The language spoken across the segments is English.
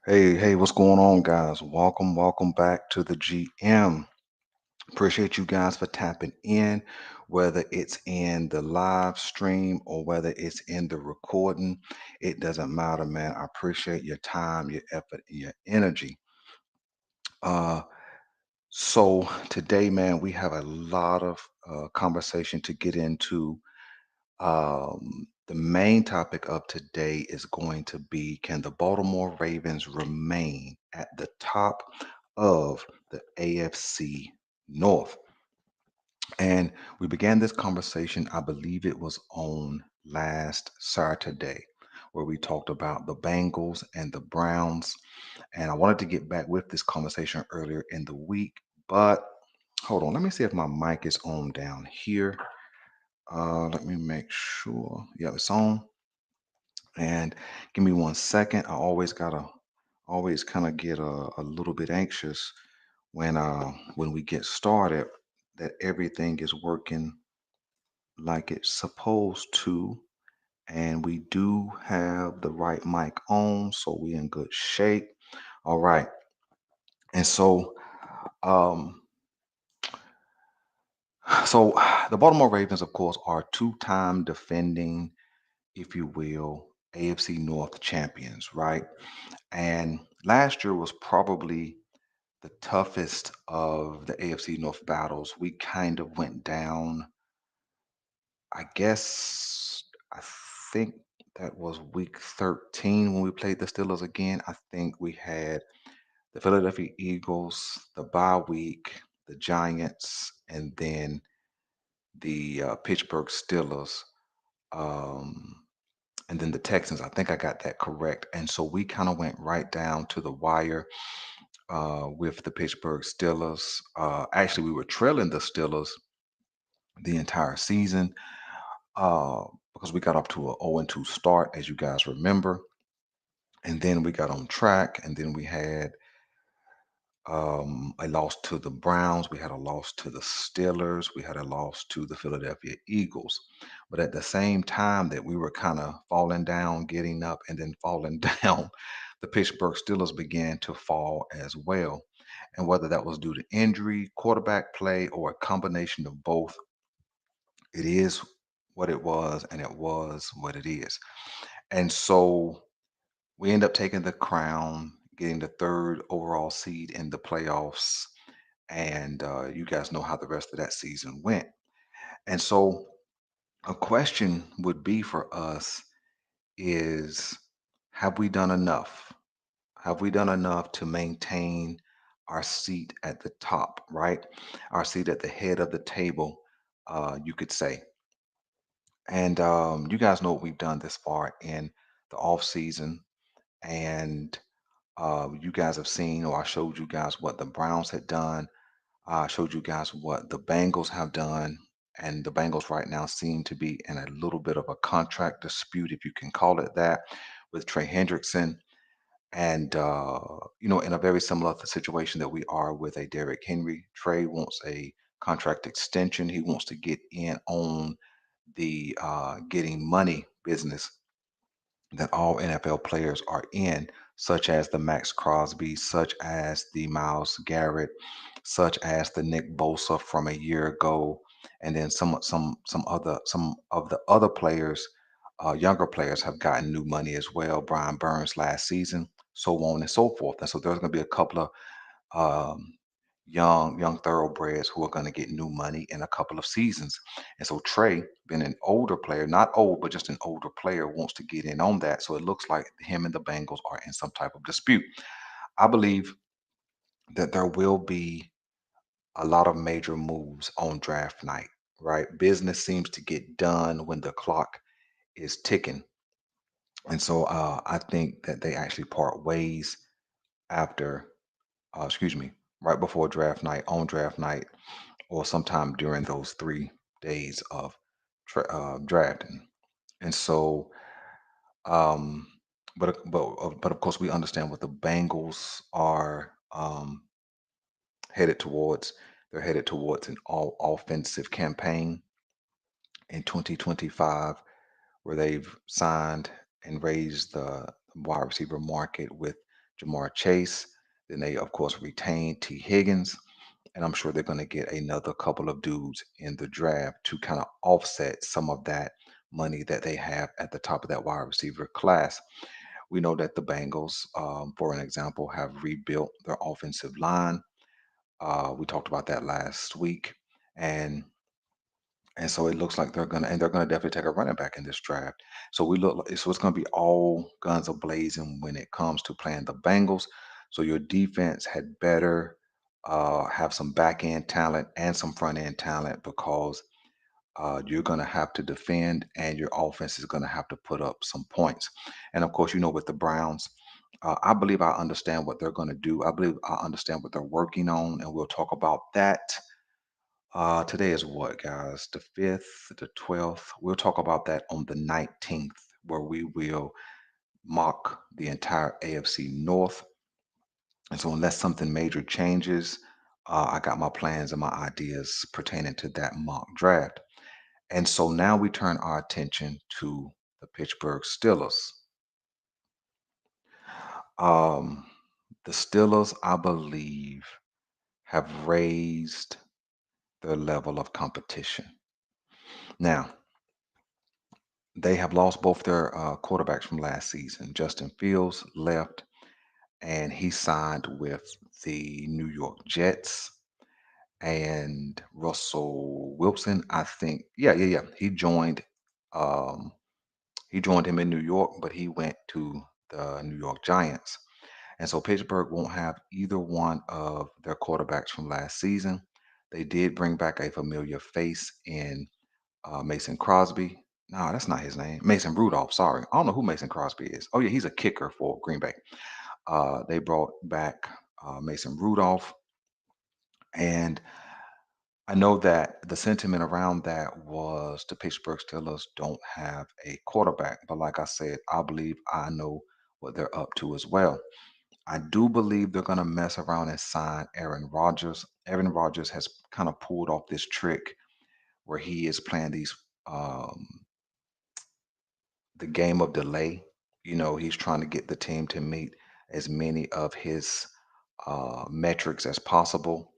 Hey, what's going on, guys? Welcome back to the GM. Appreciate you guys for tapping in, whether it's in the live stream or whether it's in the recording. It doesn't matter, man. I appreciate your time, your effort, and your energy. Uh, so today, man, we have a lot of conversation to get into. The main topic of today is going to be, can the Baltimore Ravens remain at the top of the AFC North? And we began this conversation, I believe it was on last Saturday, where we talked about the Bengals and the Browns. And I wanted to get back with this conversation earlier in the week, but hold on, let me see if my mic is on down here. Let me make sure. Yeah, it's on. And give me 1 second. I always kind of get a little bit anxious when we get started that everything is working like it's supposed to. And we do have the right mic on, so we in good shape. All right. And um, so the Baltimore Ravens, of course, are two-time defending, if you will, AFC North champions, right? And last year was probably the toughest of the AFC North battles. We kind of went down, I guess, I think that was week 13 when we played the Steelers again. I think we had the Philadelphia Eagles, the bye week, the Giants, and then the Pittsburgh Steelers. Um, and then the Texans. I think I got that correct. And so we kind of went right down to the wire with the Pittsburgh Steelers. Actually, we were trailing the Steelers the entire season uh, because we got up to a 0-2 start, as you guys remember. And then we got on track, and then we had a loss to the Browns. We had a loss to the Steelers. We had a loss to the Philadelphia Eagles. But at the same time that we were kind of falling down, getting up, and then falling down, the Pittsburgh Steelers began to fall as well. And whether that was due to injury, quarterback play, or a combination of both, it is what it was, and it was what it is. And so we end up taking the crown, getting the third overall seed in the playoffs, and you guys know how the rest of that season went. And so, a question would be for us is, have we done enough? Have we done enough to maintain our seat at the top, right? Our seat at the head of the table, you could say. And you guys know what we've done this far in the off season, and you guys have seen, or I showed you guys what the Browns had done. I showed you guys what the Bengals have done, and the Bengals right now seem to be in a little bit of a contract dispute, if you can call it that, with Trey Hendrickson. And, in a very similar situation that we are with a Derrick Henry. Trey wants a contract extension. He wants to get in on the getting money business that all NFL players are in, such as the Max Crosby, such as the Miles Garrett, such as the Nick Bosa from a year ago, and then some of the other players, younger players, have gotten new money as well. Brian Burns last season, so on and so forth. And so there's going to be a couple of um, young thoroughbreds who are going to get new money in a couple of seasons. And so Trey, being an older player, not old, but just an older player, wants to get in on that. So it looks like him and the Bengals are in some type of dispute. I believe that there will be a lot of major moves on draft night, right? Business seems to get done when the clock is ticking. And so I think that they actually part ways after, excuse me, right before draft night, on draft night, or sometime during those 3 days of drafting. And so, um, but of course, we understand what the Bengals are headed towards. They're headed towards an all offensive campaign in 2025, where they've signed and raised the wide receiver market with Jamar Chase. Then they, of course, retain T. Higgins. And I'm sure they're going to get another couple of dudes in the draft to kind of offset some of that money that they have at the top of that wide receiver class. We know that the Bengals, for an example, have rebuilt their offensive line. We talked about that last week, and so it looks like they're gonna definitely take a running back in this draft. So it's gonna be all guns a blazing when it comes to playing the Bengals. So your defense had better have some back end talent and some front end talent because you're going to have to defend and your offense is going to have to put up some points. And of course, with the Browns, I believe I understand what they're going to do. I believe I understand what they're working on, and we'll talk about that. Today is what, guys? The 5th, the 12th. We'll talk about that on the 19th, where we will mock the entire AFC North. And so, unless something major changes, I got my plans and my ideas pertaining to that mock draft. And so now we turn our attention to the Pittsburgh Steelers. Um, the Steelers, I believe, have raised their level of competition. Now, they have lost both their quarterbacks from last season. Justin Fields left, and he signed with the New York Jets. And Russell Wilson, I think, yeah. Um, He joined him in New York, but he went to the New York Giants. And so Pittsburgh won't have either one of their quarterbacks from last season. They did bring back a familiar face in Mason Crosby. No, that's not his name. Mason Rudolph. Sorry. I don't know who Mason Crosby is. Oh, yeah, he's a kicker for Green Bay. They brought back Mason Rudolph. And I know that the sentiment around that was the Pittsburgh Steelers don't have a quarterback. But like I said, I believe I know what they're up to as well. I do believe they're going to mess around and sign Aaron Rodgers. Aaron Rodgers has kind of pulled off this trick where he is playing um, the game of delay. He's trying to get the team to meet as many of his metrics as possible.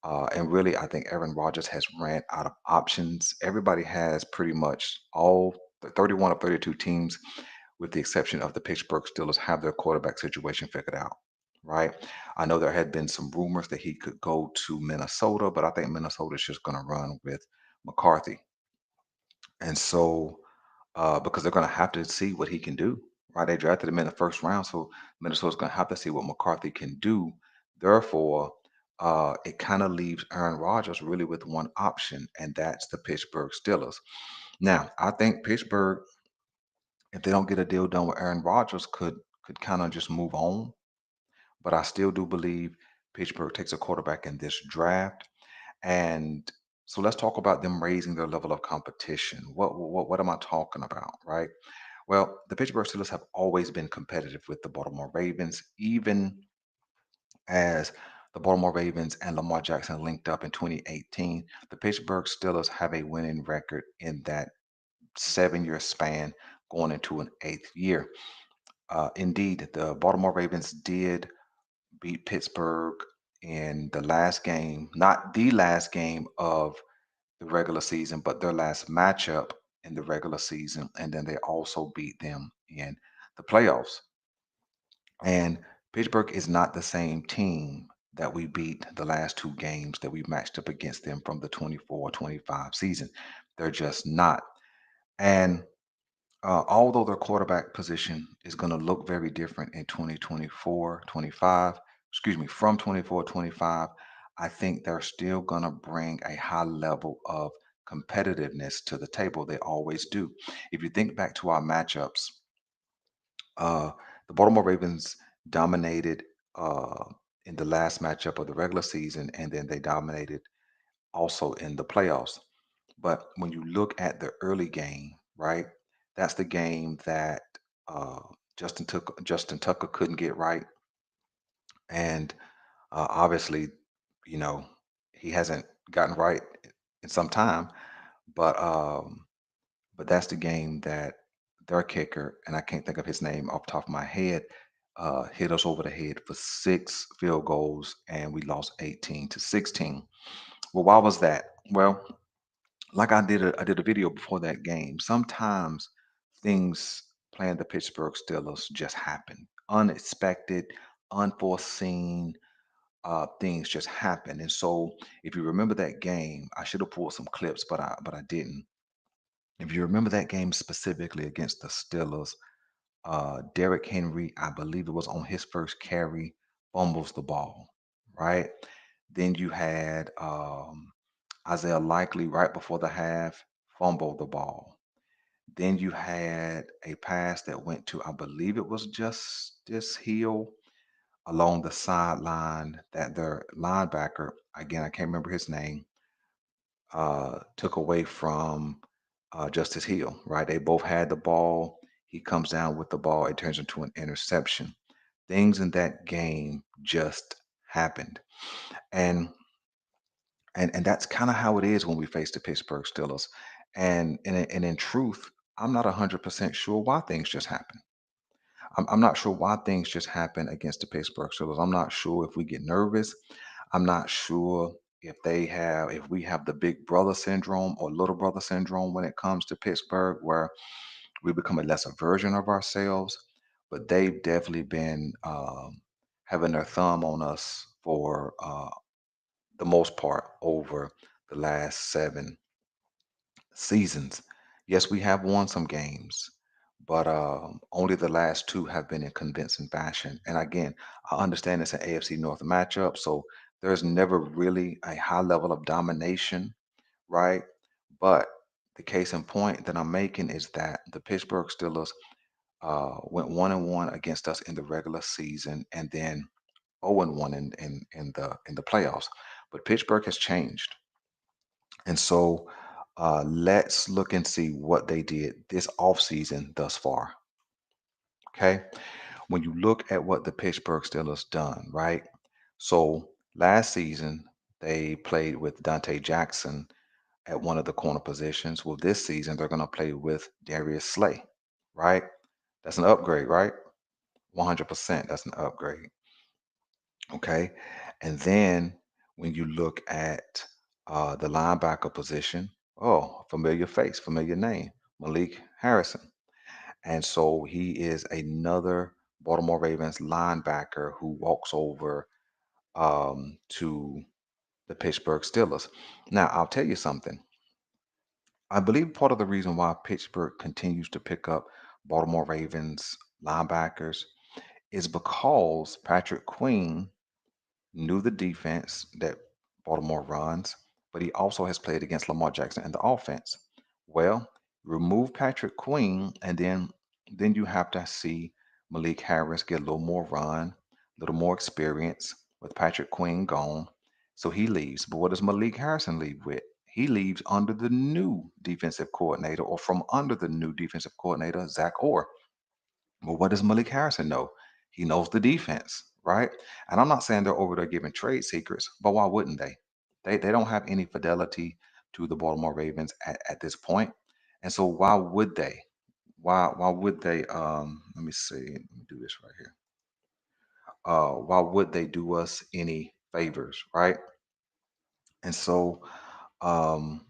And really, I think Aaron Rodgers has ran out of options. Everybody has pretty much all the 31 of 32 teams, with the exception of the Pittsburgh Steelers, have their quarterback situation figured out. Right. I know there had been some rumors that he could go to Minnesota, but I think Minnesota's just going to run with McCarthy. And so, because they're going to have to see what he can do, right? They drafted him in the first round, so Minnesota's going to have to see what McCarthy can do. Therefore, it kind of leaves Aaron Rodgers really with one option, and that's the Pittsburgh Steelers. Now, I think Pittsburgh, if they don't get a deal done with Aaron Rodgers, could kind of just move on. But I still do believe Pittsburgh takes a quarterback in this draft. And so let's talk about them raising their level of competition. What am I talking about, right? Well, the Pittsburgh Steelers have always been competitive with the Baltimore Ravens, even as the Baltimore Ravens and Lamar Jackson linked up in 2018. The Pittsburgh Steelers have a winning record in that 7 year span going into an eighth year. Indeed, the Baltimore Ravens did beat Pittsburgh in the last game, not the last game of the regular season, but their last matchup in the regular season. And then they also beat them in the playoffs. And Pittsburgh is not the same team that we beat the last two games that we matched up against them from the 24-25 season. They're just not. And although their quarterback position is going to look very different in 2024-25, excuse me, from 24-25, I think they're still going to bring a high level of competitiveness to the table. They always do. If you think back to our matchups, uh, the Baltimore Ravens dominated uh, in the last matchup of the regular season, and then they dominated also in the playoffs. But when you look at the early game, right, that's the game that uh, Justin Tucker couldn't get right, and obviously, you know, he hasn't gotten right in some time. But that's the game that their kicker, and I can't think of his name off the top of my head, hit us over the head for 6 field goals, and we lost 18-16. Well, why was that? Well, like I did a video before that game. Sometimes things playing the Pittsburgh Steelers just happen, unexpected, unforeseen. Things just happen, and so if you remember that game, I should have pulled some clips, but I didn't. If you remember that game specifically against the Steelers, Derrick Henry, I believe it was on his first carry, fumbles the ball, right? Then you had Isaiah Likely right before the half, fumbled the ball. Then you had a pass that went to, I believe it was Justice Hill along the sideline that their linebacker, again, I can't remember his name, took away from Justice Hill, right? They both had the ball. He comes down with the ball. It turns into an interception. Things in that game just happened. And and that's kind of how it is when we face the Pittsburgh Steelers. And in truth, I'm not 100% sure why things just happen. I'm not sure why things just happen against the Pittsburgh Steelers. I'm not sure if we get nervous. I'm not sure if we have the big brother syndrome or little brother syndrome when it comes to Pittsburgh, where we become a lesser version of ourselves. But they've definitely been having their thumb on us for the most part over the last 7 seasons. Yes, we have won some games, but only the last two have been in convincing fashion. And again, I understand it's an AFC North matchup, so there's never really a high level of domination, right? But the case in point that I'm making is that the Pittsburgh Steelers went 1-1 against us in the regular season, and then 0-1 in the playoffs. But Pittsburgh has changed. And so let's look and see what they did this offseason thus far. Okay. When you look at what the Pittsburgh Steelers done, right? So last season, they played with Dante Jackson at one of the corner positions. Well, this season, they're going to play with Darius Slay, right? That's an upgrade, right? 100%. That's an upgrade. Okay. And then when you look at the linebacker position, oh, familiar face, familiar name, Malik Harrison. And so he is another Baltimore Ravens linebacker who walks over to the Pittsburgh Steelers. Now, I'll tell you something. I believe part of the reason why Pittsburgh continues to pick up Baltimore Ravens linebackers is because Patrick Queen knew the defense that Baltimore runs, but he also has played against Lamar Jackson and the offense. Well, remove Patrick Queen, and then you have to see Malik Harris get a little more run, a little more experience with Patrick Queen gone. So he leaves. But what does Malik Harrison leave with? He leaves under the new defensive coordinator or from under the new defensive coordinator, Zach Orr. Well, what does Malik Harrison know? He knows the defense, right? And I'm not saying they're over there giving trade secrets, but why wouldn't they? They don't have any fidelity to the Baltimore Ravens at this point. And so why would they? Why would they let me see, let me do this right here. Why would they do us any favors, right? And so um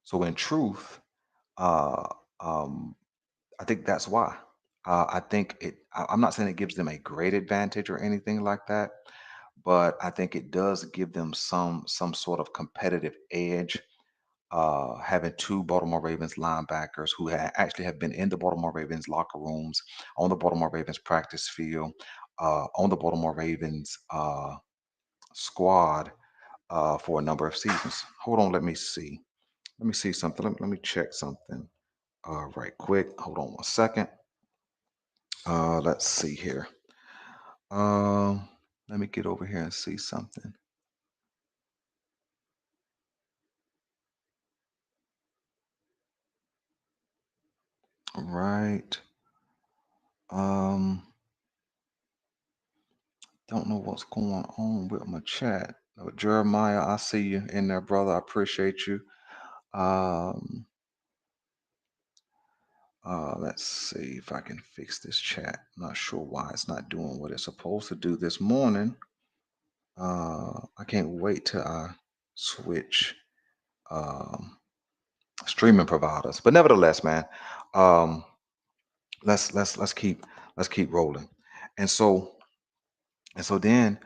so in truth, uh um I think that's why. I think I'm not saying it gives them a great advantage or anything like that, but I think it does give them some sort of competitive edge. Having two Baltimore Ravens linebackers who actually have been in the Baltimore Ravens locker rooms, on the Baltimore Ravens practice field, on the Baltimore Ravens squad for a number of seasons. Hold on, let me see. Let me see something. Let me check something right quick. Hold on 1 second. Let's see here. Um, Let me get over here and see something. Right. Um, don't know what's going on with my chat. Jeremiah, I see you in there, brother. I appreciate you. Um, Let's see if I can fix this chat. Not sure why it's not doing what it's supposed to do this morning. I can't wait till I switch um, streaming providers. But nevertheless, man, um, let's keep rolling. And so then,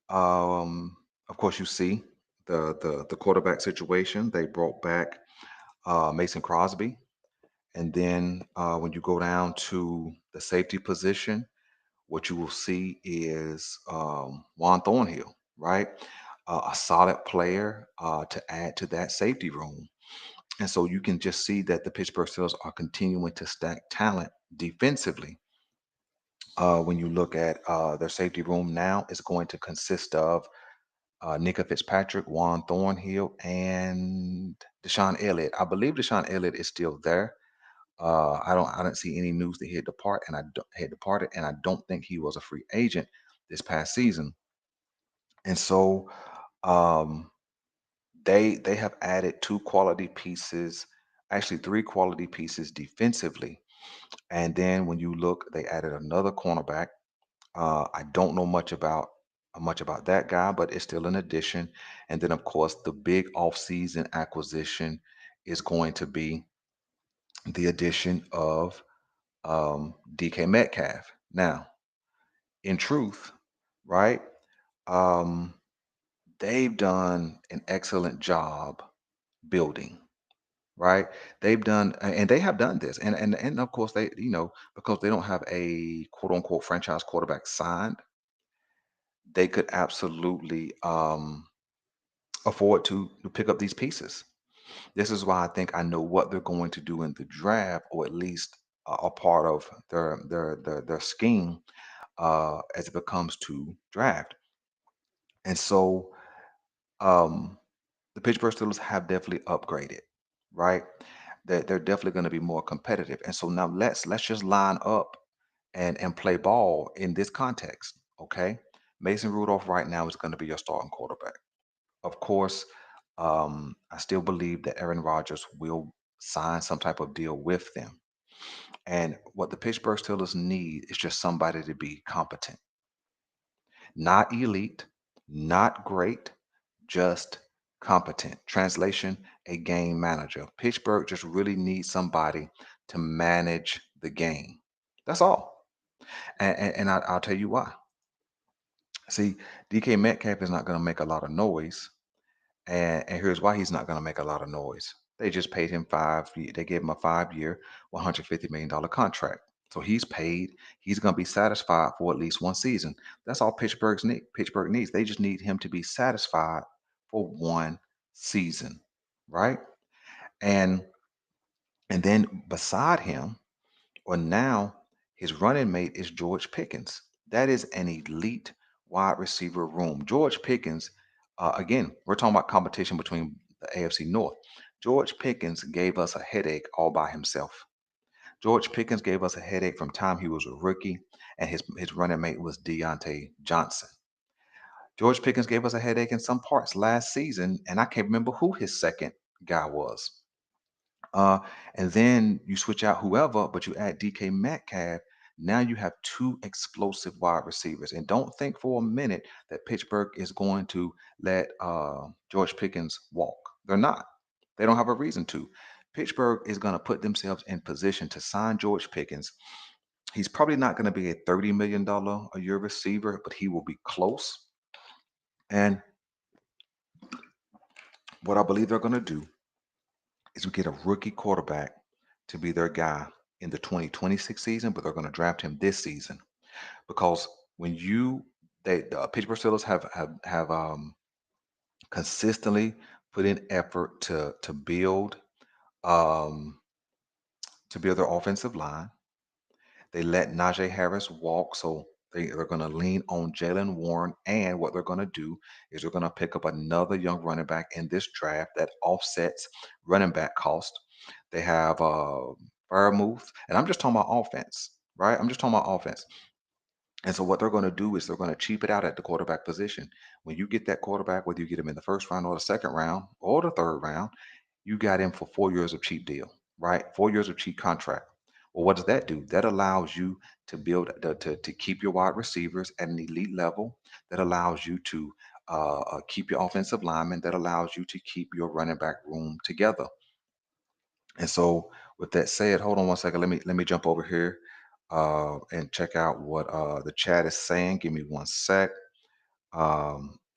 um, of course, you see the quarterback situation. They brought back Mason Crosby, and then when you go down to the safety position, what you will see is Juan Thornhill, right? A solid player to add to that safety room. And so you can just see that the Pittsburgh Steelers are continuing to stack talent defensively. When you look at their safety room now, it's going to consist of Nika Fitzpatrick, Juan Thornhill, and Deshaun Elliott. I believe Deshaun Elliott is still there. I don't see any news that he had departed, and I don't think he was a free agent this past season. And so um, they have added two quality pieces, actually three quality pieces defensively. And then when you look, they added another cornerback. I don't know much about that guy, but it's still an addition. And then of course the big offseason acquisition is going to be the addition of DK Metcalf. Now, in truth, right? Um, they've done an excellent job building, right? And they have done this, and of course they, because they don't have a quote unquote franchise quarterback signed, they could absolutely afford to pick up these pieces. This is why I think I know what they're going to do in the draft, or at least a part of their scheme as it comes to draft. And so um, the Pittsburgh Steelers have definitely upgraded, right? They're definitely going to be more competitive. And so now let's just line up and play ball in this context, okay? Mason Rudolph right now is going to be your starting quarterback. Of course, I still believe that Aaron Rodgers will sign some type of deal with them. And what the Pittsburgh Steelers need is just somebody to be competent, not elite, not great, just competent. Translation, a game manager. Pittsburgh just really needs somebody to manage the game. That's all. And I'll tell you why. See, DK Metcalf is not going to make a lot of noise. And here's why he's not going to make a lot of noise. They just paid him they gave him a 5 year, $150 million contract. So he's paid. He's going to be satisfied for at least one season. That's all Pittsburgh needs. They just need him to be satisfied for one season, right? And and then beside him, or now his running mate is George Pickens. That is an elite wide receiver room. George Pickens, again, we're talking about competition between the AFC North. George Pickens gave us a headache all by himself. George Pickens gave us a headache from time he was a rookie, and his running mate was Deontay Johnson. George Pickens gave us a headache in some parts last season, and I can't remember who his second guy was. Uh, and then you switch out whoever, but you add DK Metcalf. Now you have two explosive wide receivers. And don't think for a minute that Pittsburgh is going to let George Pickens walk. They're not. They don't have a reason to. Pittsburgh is going to put themselves in position to sign George Pickens. He's probably not going to be a $30 million a year receiver, but he will be close. And what I believe they're going to do is we get a rookie quarterback to be their guy in the 2026 season, but they're going to draft him this season because when the Pittsburgh Steelers have consistently put in effort um, to build their offensive line. They let Najee Harris walk, so they're going to lean on Jalen Warren. And what they're going to do is they're going to pick up another young running back in this draft that offsets running back cost. They have Fairmouth, and I'm just talking about offense, right? I'm just talking about offense. And so what they're going to do is they're going to cheap it out at the quarterback position. When you get that quarterback, whether you get him in the first round or the second round or the third round, you got him for 4 years of cheap deal, right? 4 years of cheap contract. Well, what does that do? That allows you to to keep your wide receivers at an elite level. That allows you to keep your offensive linemen. That allows you to keep your running back room together. And so, with that said, hold on one second. Let me jump over here and check out what the chat is saying. Give me one sec.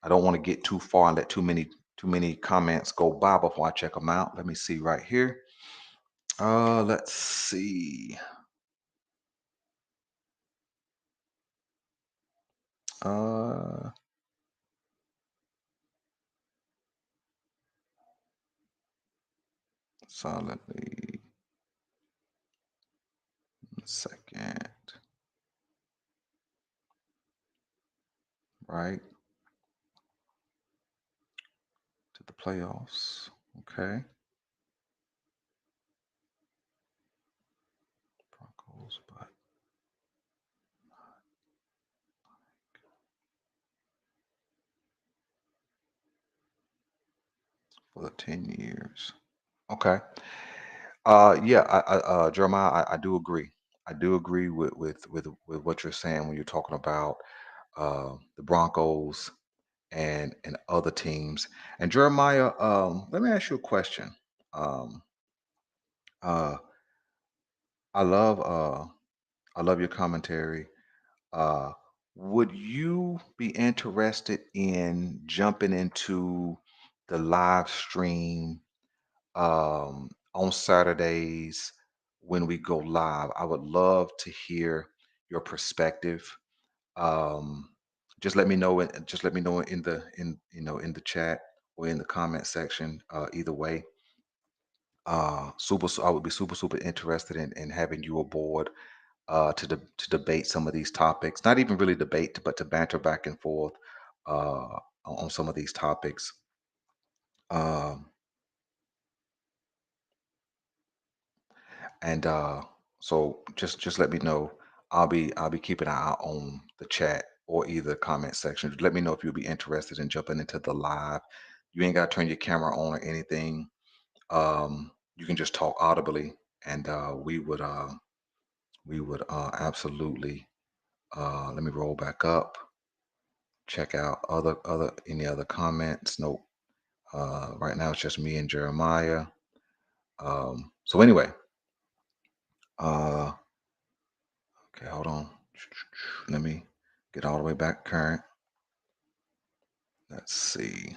I don't want to get too far and let too many comments go by before I check them out. Let me see right here. Let's see. Uh, Solidly. Second, right to the playoffs. Okay, Broncos, but for the 10 years. Okay. Yeah, Jeremiah, I do agree. I do agree with what you're saying when you're talking about the Broncos and other teams. And Jeremiah, let me ask you a question. Um, uh, I love I love your commentary. Uh, would you be interested in jumping into the live stream on Saturdays when we go live? I would love to hear your perspective. Um, just let me know in the in the chat or in the comment section. Either way, I would be super interested in having you aboard to debate some of these topics. Not even really debate, but to banter back and forth on some of these topics. Um, and so just let me know. I'll be keeping an eye on the chat or either comment section. Let me know if you'll be interested in jumping into the live. You ain't got to turn your camera on or anything. You can just talk audibly, and we would absolutely. Let me roll back up. Check out other any other comments. Nope. Right now it's just me and Jeremiah. So anyway, uh, okay, hold on. Let me get all the way back current. Let's see.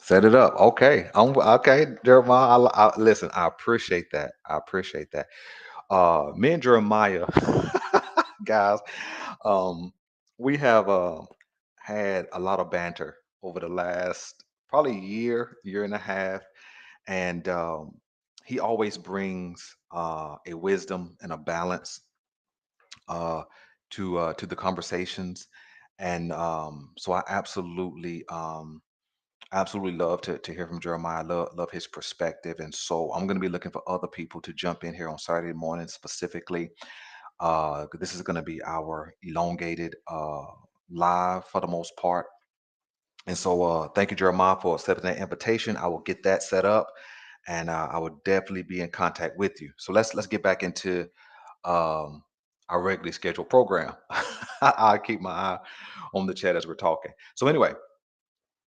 Set it up. Okay. Okay, Jeremiah. Listen, I appreciate that. I appreciate that. Me and Jeremiah, guys, um, we have had a lot of banter over the last probably year and a half, and he always brings a wisdom and a balance uh, to the conversations, and so I absolutely love to hear from Jeremiah. Love his perspective, and so I'm going to be looking for other people to jump in here on Saturday morning specifically. 'Cause this is going to be our elongated live for the most part. And so, thank you, Jeremiah, for accepting that invitation. I will get that set up, and I will definitely be in contact with you. So let's get back into um, our regularly scheduled program. I keep my eye on the chat as we're talking. So anyway,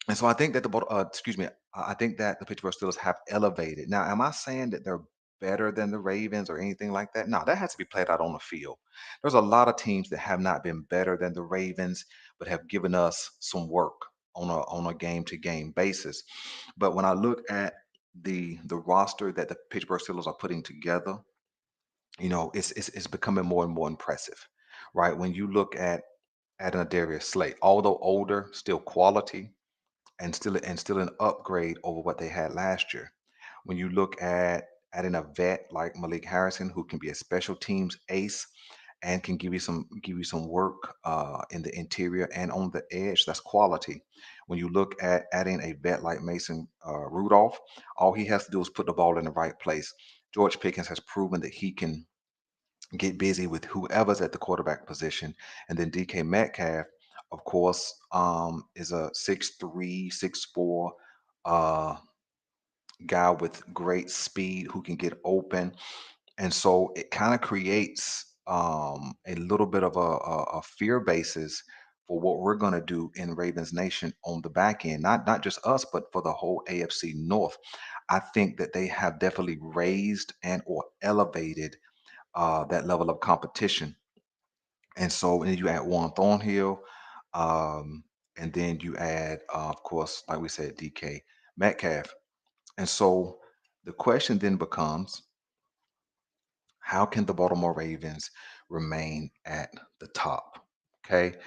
and so I think that excuse me, I think that the Pittsburgh Steelers have elevated. Now, am I saying that they're better than the Ravens or anything like that? No, that has to be played out on the field. There's a lot of teams that have not been better than the Ravens, but have given us some work on a game to game basis. But when I look at the roster that the Pittsburgh Steelers are putting together, it's becoming more and more impressive, right? When you look at an Darius Slate, although older, still quality and still an upgrade over what they had last year. When you look at adding a vet like Malik Harrison, who can be a special teams ace and can give you some work in the interior and on the edge, that's quality. When you look at adding a vet like Mason Rudolph, all he has to do is put the ball in the right place. George Pickens has proven that he can get busy with whoever's at the quarterback position. And then DK Metcalf, of course, is a 6'3", 6'4", uh, guy with great speed who can get open. And so it kind of creates a little bit of a fear basis for what we're going to do in Ravens Nation on the back end. Not just us, but for the whole AFC North. I think that they have definitely raised and or elevated that level of competition. And so and you add Warren Thornhill, um, and then you add, of course, like we said, DK Metcalf. And so the question then becomes, how can the Baltimore Ravens remain at the top? Okay.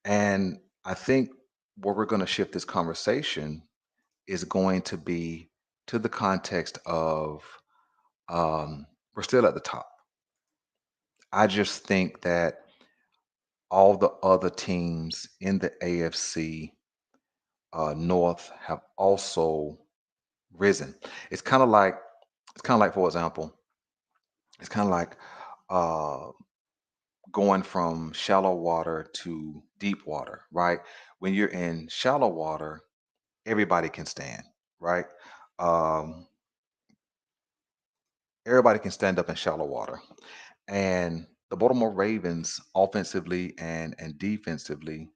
And I think where we're going to shift this conversation is going to be to the context of we're still at the top. I just think that all the other teams in the AFC North have also risen. It's kind of like for example, it's kind of like uh, going from shallow water to deep water, right? When you're in shallow water, everybody can stand, right? Um, everybody can stand up in shallow water. And the Baltimore Ravens, offensively and defensively,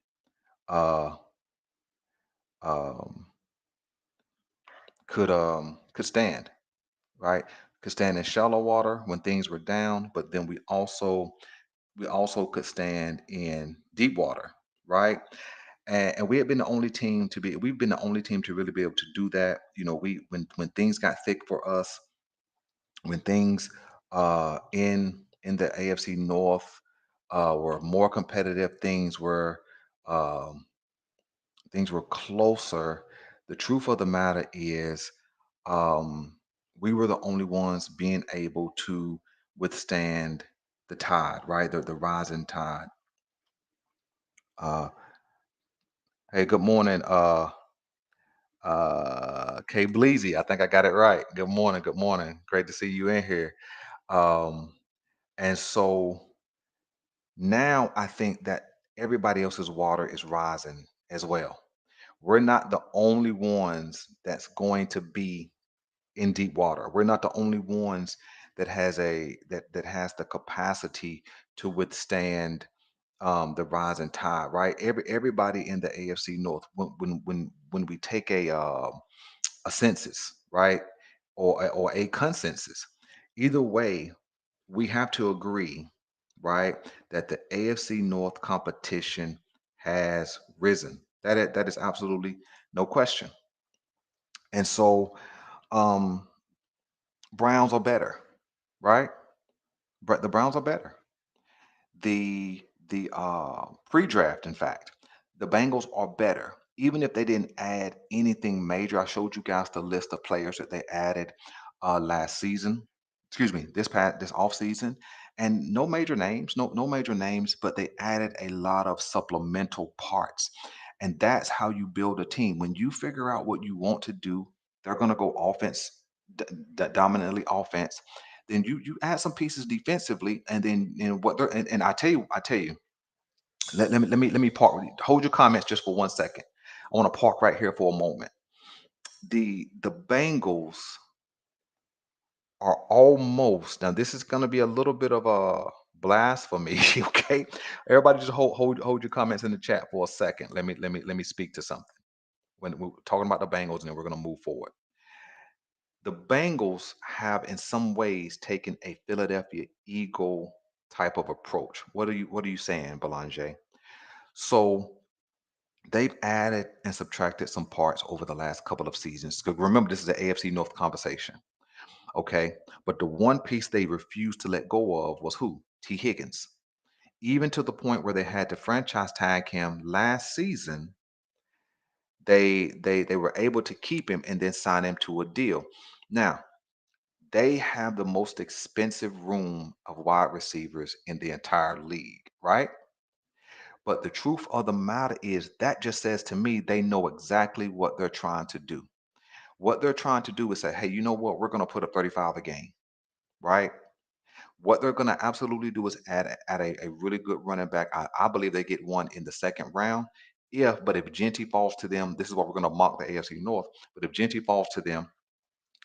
uh, um, could stand, right? Could stand in shallow water when things were down, but then we also could stand in deep water, right? And we had been the only team to be we've been the only team to really be able to do that. We when things got thick for us, when things in the AFC North were more competitive, um, things were closer. The truth of the matter is, um, we were the only ones being able to withstand the tide, right? The rising tide. Uh, hey, good morning, Kay Bleezy. I think I got it right. Good morning. Good morning. Great to see you in here. Um, and so now I think that everybody else's water is rising as well. We're not the only ones that's going to be in deep water. We're not the only ones that has the capacity to withstand the rising tide, right? Everybody in the AFC North, when we take a census, right, or a consensus, either way, we have to agree, right, that the AFC North competition has risen. That is absolutely no question. And so, um, Browns are better, right? But the Browns are better. The pre-draft, in fact, the Bengals are better. Even if they didn't add anything major, I showed you guys the list of players that they added last season. Excuse me, this off season, and no major names, but they added a lot of supplemental parts, and that's how you build a team. When you figure out what you want to do, they're going to go dominantly offense, then you add some pieces defensively, and then what they're and I tell you, let me park. Hold your comments just for 1 second. I want to park right here for a moment. The Bengals are almost now. This is going to be a little bit of a blasphemy, okay? Everybody, just hold your comments in the chat for a second. Let me speak to something when we're talking about the Bengals, and then we're going to move forward. The Bengals have in some ways taken a Philadelphia Eagle type of approach. What are you saying, Belanger? So they've added and subtracted some parts over the last couple of seasons. Because remember, this is the AFC North conversation. Okay. But the one piece they refused to let go of was who? T. Higgins. Even to the point where they had to franchise tag him last season, they were able to keep him and then sign him to a deal. Now, they have the most expensive room of wide receivers in the entire league, right? But the truth of the matter is that just says to me they know exactly what they're trying to do. What they're trying to do is say, hey, you know what? We're going to put up 35 a game, right? What they're going to absolutely do is add a really good running back. I believe they get one in the second round. But if Genty falls to them, this is what we're going to mock the AFC North. But if Genty falls to them,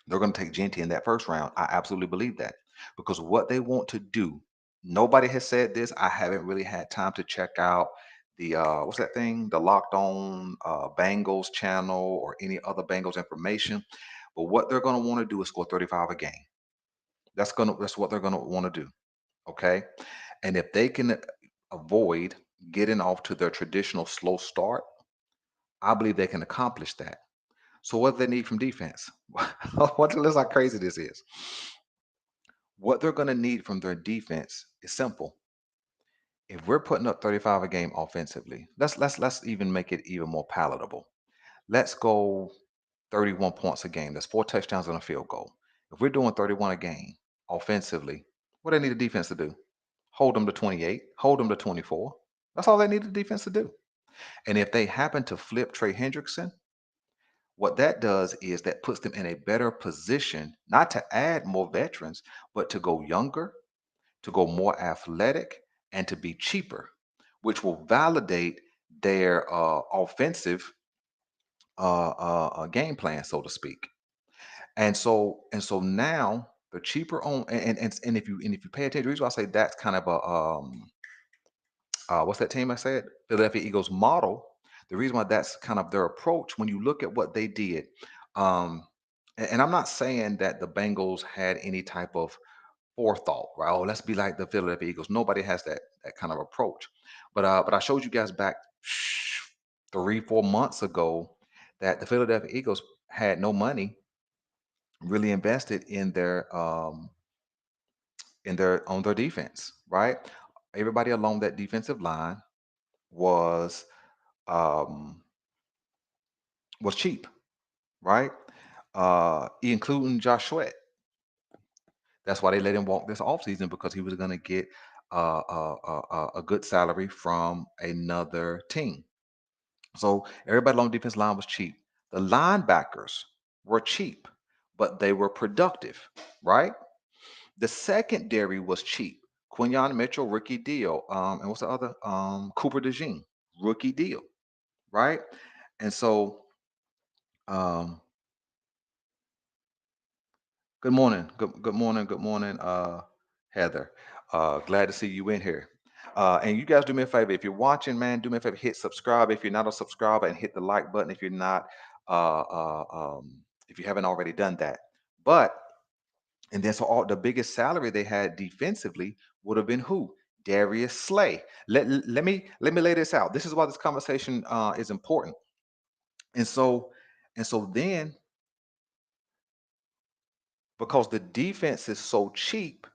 They're going to take Genti in that first round. I absolutely believe that because what they want to do, nobody has said this. I haven't really had time to check out the what's that thing? The Locked On Bengals channel or any other Bengals information. But what they're going to want to do is score 35 a game. That's what they're going to want to do. Okay, and if they can avoid getting off to their traditional slow start, I believe they can accomplish that. So what do they need from defense? What listen how crazy this is. What they're going to need from their defense is simple. If we're putting up 35 a game offensively, let's even make it even more palatable. Let's go 31 points a game. That's four touchdowns and a field goal. If we're doing 31 a game offensively, what do they need the defense to do? Hold them to 28, hold them to 24. That's all they need the defense to do. And if they happen to flip Trey Hendrickson, what that does is that puts them in a better position, not to add more veterans, but to go younger, to go more athletic, and to be cheaper, which will validate their offensive game plan, so to speak. And so now the cheaper on and if you pay attention, the reason why I say that's kind of a what's that team I said? Philadelphia Eagles model. The reason why that's kind of their approach when you look at what they did, um, and I'm not saying that the Bengals had any type of forethought, right? Oh, let's be like the Philadelphia Eagles. Nobody has that kind of approach. But I showed you guys back 3 4 months ago that the Philadelphia Eagles had no money really invested in their on their defense, right? Everybody along that defensive line was um, was cheap, right? Including Josh Sweat. That's why they let him walk this offseason because he was going to get a good salary from another team. So everybody along the defense line was cheap. The linebackers were cheap, but they were productive, right? The secondary was cheap. Quinyon Mitchell, rookie deal. And what's the other? Cooper DeJean, rookie deal, right? And so um, good morning. Good morning. Good morning, Heather. Glad to see you in here. And you guys do me a favor. If you're watching, man, do me a favor. Hit subscribe if you're not a subscriber, and hit the like button if you're not. Uh, uh, um, if you haven't already done that. But and then so all the biggest salary they had defensively would have been who? Darius Slay. Let me lay this out. This is why this conversation is important. And so then because the defense is so cheap,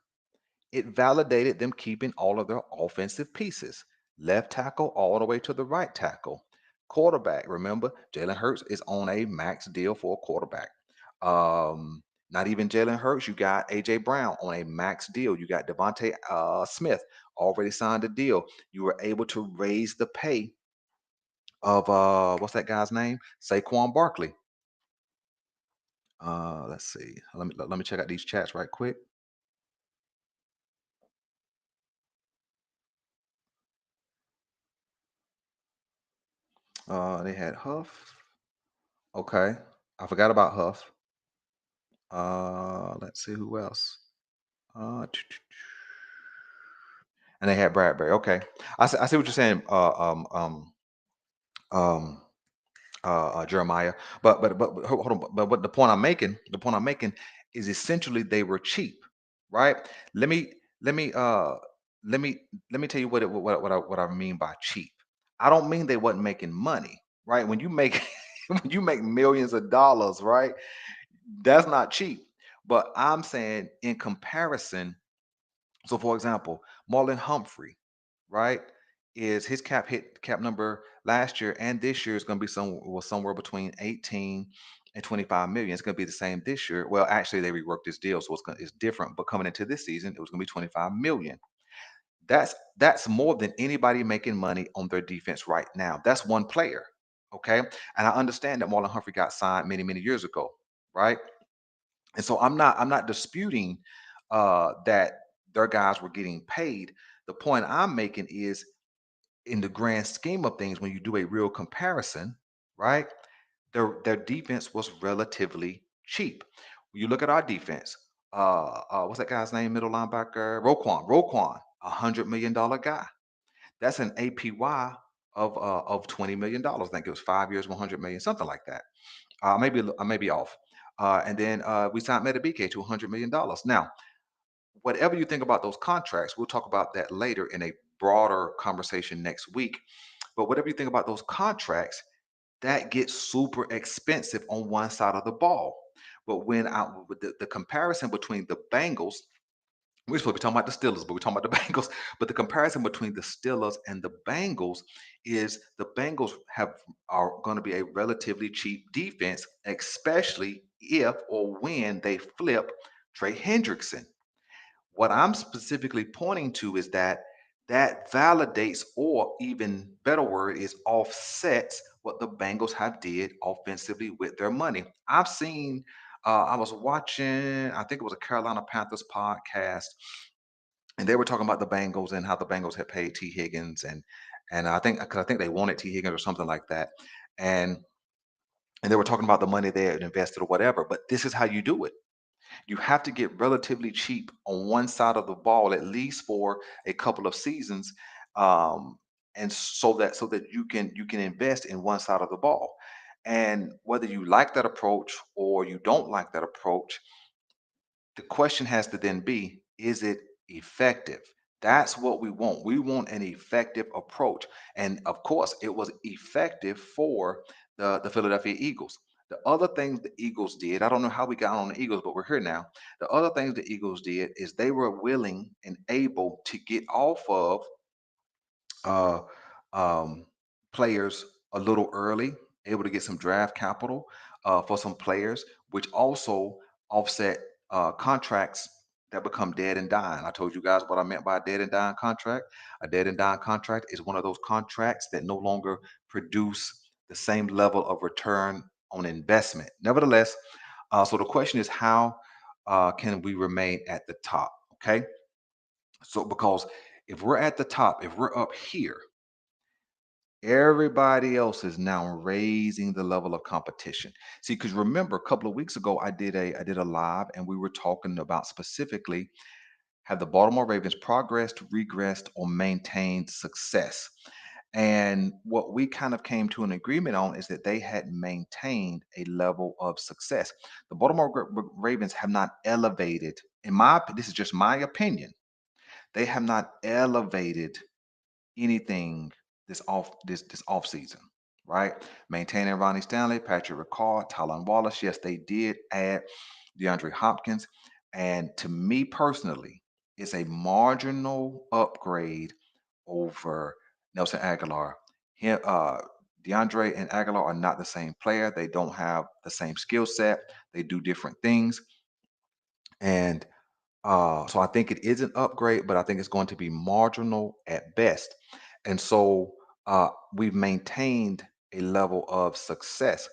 it validated them keeping all of their offensive pieces, left tackle all the way to the right tackle. Quarterback, remember, Jalen Hurts is on a max deal for a quarterback. Not even Jalen Hurts, you got AJ Brown on a max deal. You got Devontae Smith already signed a deal. You were able to raise the pay of what's that guy's name? Saquon Barkley. Let's see. Let me check out these chats right quick. They had Huff. Okay. I forgot about Huff. Let's see who else. And they had Bradbury. Okay. I see what you're saying, um, Jeremiah. But hold on. But what the point I'm making is essentially they were cheap, right? Let me let me let me let me tell you what I mean by cheap. I don't mean they wasn't making money, right? When you make when you make millions of dollars, right? That's not cheap. But I'm saying in comparison, so for example, Marlon Humphrey, right, is his cap number last year and this year is going to be somewhere between 18 and 25 million. It's going to be the same this year. Well, actually they reworked this deal, so it's different. But coming into this season, it was going to be 25 million. That's more than anybody making money on their defense right now. That's one player. Okay. And I understand that Marlon Humphrey got signed many, many years ago, right? And so I'm not disputing that their guys were getting paid. The point I'm making is in the grand scheme of things, when you do a real comparison, right? Their defense was relatively cheap. When you look at our defense, what's that guy's name? Middle linebacker, Roquan, $100 million guy. That's an APY of $20 million. I think it was 5 years, 100 million, something like that. I may be off. And then we signed Metabike to $100 million. Now, whatever you think about those contracts, we'll talk about that later in a broader conversation next week. But whatever you think about those contracts, that gets super expensive on one side of the ball. But when I with the comparison between the Bengals, we're supposed to be talking about the Steelers, but we're talking about the Bengals. But the comparison between the Steelers and the Bengals is the Bengals have are going to be a relatively cheap defense, especially if or when they flip Trey Hendrickson. What I'm specifically pointing to is that that validates, or even better word is offsets what the Bengals have did offensively with their money. I've seen. I was watching. I think it was a Carolina Panthers podcast, and they were talking about the Bengals and how the Bengals had paid T Higgins, and I think because I think they wanted T Higgins or something like that, and and they were talking about the money they had invested or whatever. But this is how you do it. You have to get relatively cheap on one side of the ball at least for a couple of seasons, um, and so that you can invest in one side of the ball. And whether you like that approach or you don't like that approach, the question has to then be, is it effective? That's what we want. We want an effective approach. And of course, it was effective for the Philadelphia Eagles. The other thing the Eagles did, I don't know how we got on the Eagles, but we're here now. The other things the Eagles did is they were willing and able to get off of uh, um, players a little early, able to get some draft capital for some players, which also offset contracts that become dead and dying. I told you guys what I meant by a dead and dying contract. A dead and dying contract is one of those contracts that no longer produce the same level of return on investment. Nevertheless, so the question is, how can we remain at the top? Okay, so because if we're at the top, if we're up here, everybody else is now raising the level of competition. See, because remember, a couple of weeks ago, I did a live, and we were talking about specifically, have the Baltimore Ravens progressed, regressed, or maintained success? And what we kind of came to an agreement on is that they had maintained a level of success. The Baltimore Ravens have not elevated, this is just my opinion, they have not elevated anything this off season, right? Maintaining Ronnie Stanley, Patrick Ricard, Tylan Wallace. Yes, they did add DeAndre Hopkins, and to me personally, it's a marginal upgrade over Nelson Aguilar. DeAndre and Aguilar are not the same player. They don't have the same skill set. They do different things, and so I think it is an upgrade, but I think it's going to be marginal at best. And so we've maintained a level of success.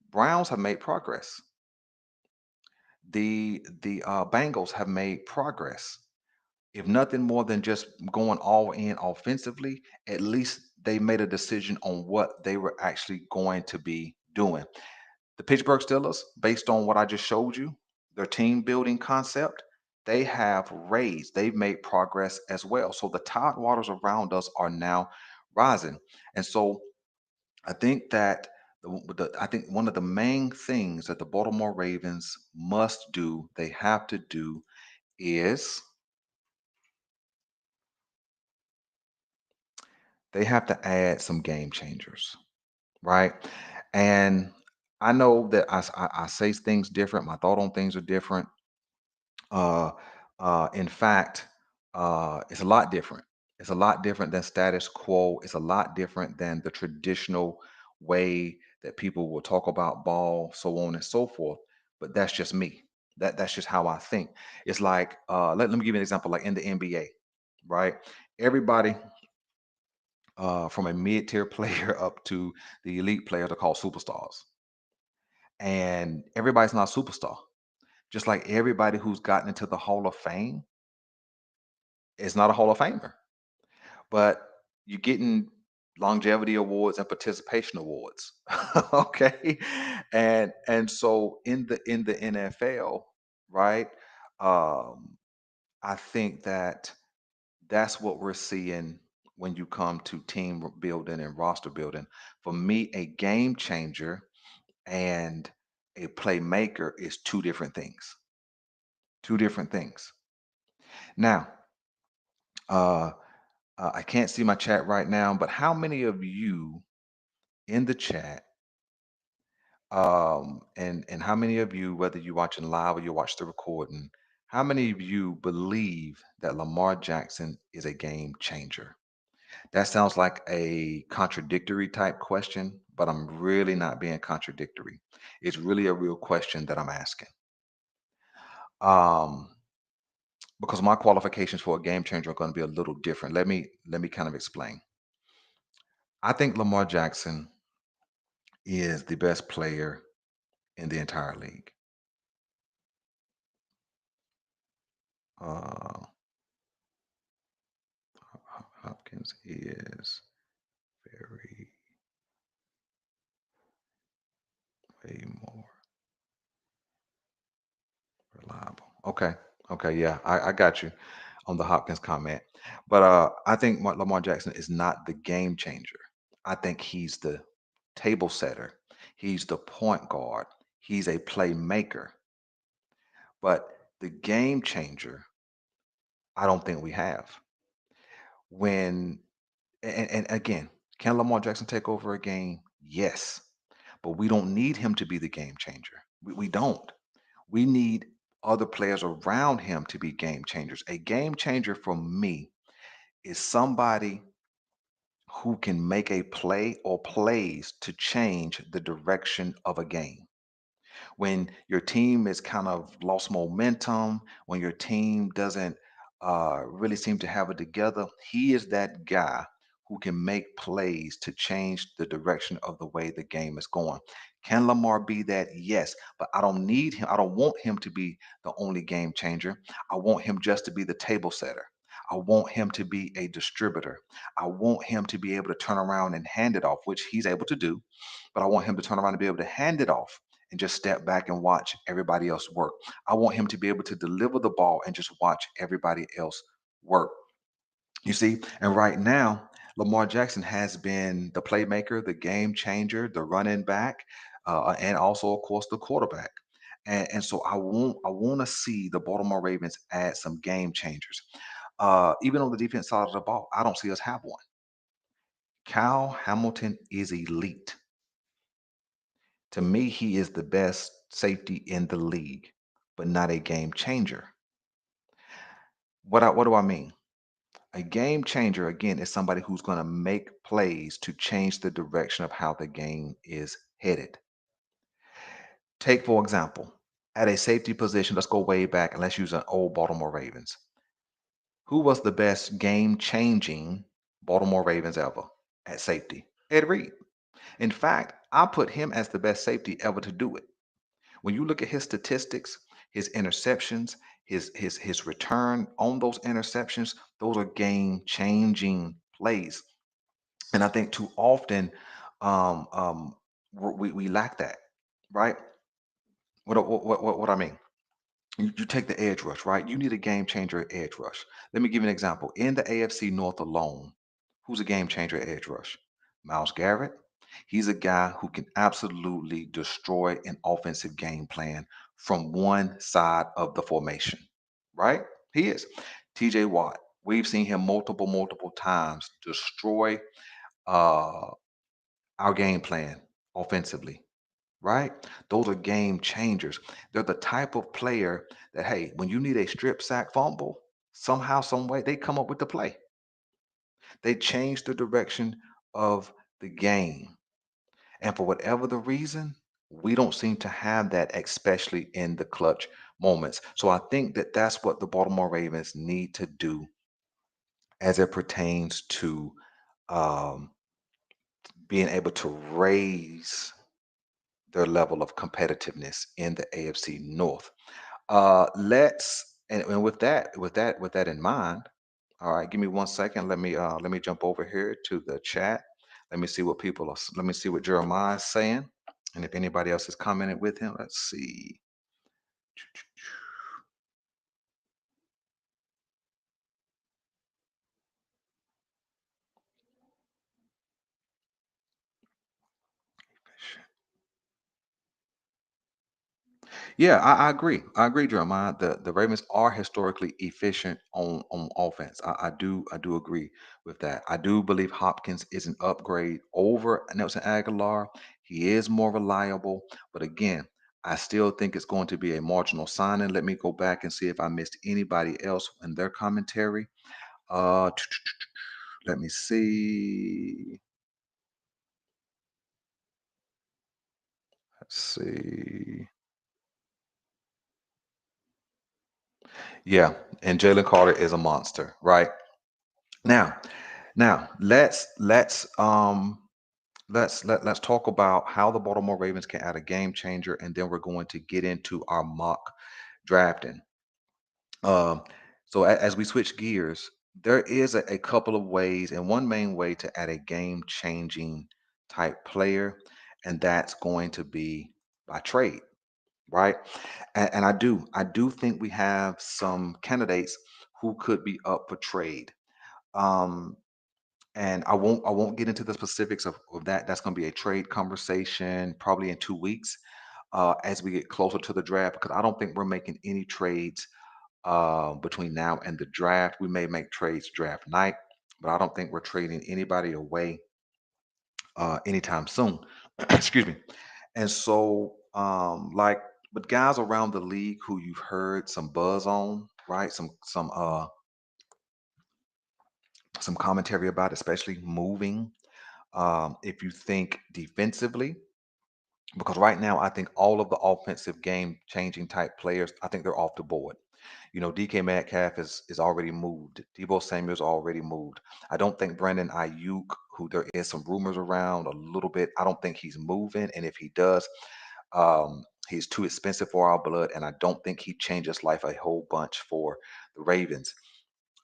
Browns have made progress. The Bengals have made progress. If nothing more than just going all in offensively, at least they made a decision on what they were actually going to be doing. The Pittsburgh Steelers, based on what I just showed you, their team building concept, they've made progress as well. So the tide waters around us are now rising. And so I think that I think one of the main things that the Baltimore Ravens must do, they have to do, is they have to add some game changers, right? And I know that I say things different. My thought on things are different. Uh, in fact, it's a lot different. It's a lot different than status quo. It's a lot different than the traditional way that people will talk about ball, so on and so forth. But that's just me. That's just how I think. It's like let me give you an example. Like in the NBA, right? Everybody from a mid-tier player up to the elite players are called superstars, and everybody's not a superstar. Just like everybody who's gotten into the Hall of Fame is not a Hall of Famer. But you're getting longevity awards and participation awards. Okay. And so in the NFL, right? Um, I think that that's what we're seeing when you come to building and roster building. For me, a game changer and a playmaker is two different things. Two different things. Now, uh, I can't see my chat right now, but how many of you in the chat, and how many of you, whether you're watching live or you watch the recording, how many of you believe that Lamar Jackson is a game changer? That sounds like a contradictory type question, but I'm really not being contradictory. It's really a real question that I'm asking. Um, because my qualifications for a game changer are going to be a little different. Let me kind of explain. I think Lamar Jackson is the best player in the entire league. Uh, Hopkins is very way more reliable. Okay. Okay. Yeah, I got you on the Hopkins comment. But I think Lamar Jackson is not the game changer. I think he's the table setter. He's the point guard. He's a playmaker. But the game changer, I don't think we have. When and again, can Lamar Jackson take over a game? Yes. But we don't need him to be the game changer. We don't. We need other players around him to be game changers. A game changer for me is somebody who can make a play or plays to change the direction of a game. When your team is kind of lost momentum, when your team doesn't really seem to have it together, he is that guy who can make plays to change the direction of the way the game is going. Can Lamar be that? Yes, but I don't need him. I don't want him to be the only game changer. I want him just to be the table setter. I want him to be a distributor. I want him to be able to turn around and hand it off, which he's able to do. But I want him to turn around and be able to hand it off and just step back and watch everybody else work. I want him to be able to deliver the ball and just watch everybody else work. You see, and right now, Lamar Jackson has been the playmaker, the game changer, the running back, and also, of course, the quarterback. And so I want to see the Baltimore Ravens add some game changers. Even on the defense side of the ball, I don't see us have one. Kyle Hamilton is elite. To me, he is the best safety in the league, but not a game changer. What do I mean? A game changer, again, is somebody who's going to make plays to change the direction of how the game is headed. Take, for example, at a safety position, let's go way back and let's use an old Baltimore Ravens. Who was the best game changing Baltimore Ravens ever at safety? Ed Reed. In fact, I put him as the best safety ever to do it. When you look at his statistics, his interceptions, his return on those interceptions, those are game changing plays. And I think too often um, um, we lack that, right? What I mean? You take the edge rush, right? You need a game changer at edge rush. Let me give you an example. In the AFC North alone, who's a game changer at edge rush? Miles Garrett. He's a guy who can absolutely destroy an offensive game plan from one side of the formation, right? He is. TJ Watt. We've seen him multiple times destroy uh, our game plan offensively, right? Those are game changers. They're the type of player that, hey, when you need a strip sack fumble, somehow, some way, they come up with the play. They change the direction of the game. And for whatever the reason, we don't seem to have that, especially in the clutch moments. So I think that that's what the Baltimore Ravens need to do as it pertains to um, being able to raise their level of competitiveness in the AFC North. Let's and with that in mind, all right, give me 1 second. Let me jump over here to the chat. Let me see what Jeremiah is saying, and if anybody else has commented with him. Let's see. Yeah, I agree. I agree, Jeremiah. The Ravens are historically efficient on offense. I do agree with that. I do believe Hopkins is an upgrade over Nelson Aguilar. He is more reliable, but again, I still think it's going to be a marginal signing. Let me go back and see if I missed anybody else in their commentary. Uh, let me see. Let's see. Yeah, and Jalen Carter is a monster, right? Now, let's talk about how the Baltimore Ravens can add a game changer, and then we're going to get into our mock drafting. Um, so as we switch gears, there is a couple of ways, and one main way to add a game changing type player, and that's going to be by trade, right? And I do think we have some candidates who could be up for trade. Um, and I won't get into the specifics of that. That's going to be a trade conversation probably in 2 weeks as we get closer to the draft, because I don't think we're making any trades between now and the draft. We may make trades draft night, but I don't think we're trading anybody away anytime soon. Excuse me. And so, but guys around the league who you've heard some buzz on, right? Some commentary about, especially moving. If you think defensively, because right now I think all of the offensive game changing type players, I think they're off the board. DK Metcalf is already moved. Debo Samuel's already moved. I don't think Brandon Ayuk, who there is some rumors around a little bit, I don't think he's moving. And if he does, he's too expensive for our blood, and I don't think he changes life a whole bunch for the Ravens.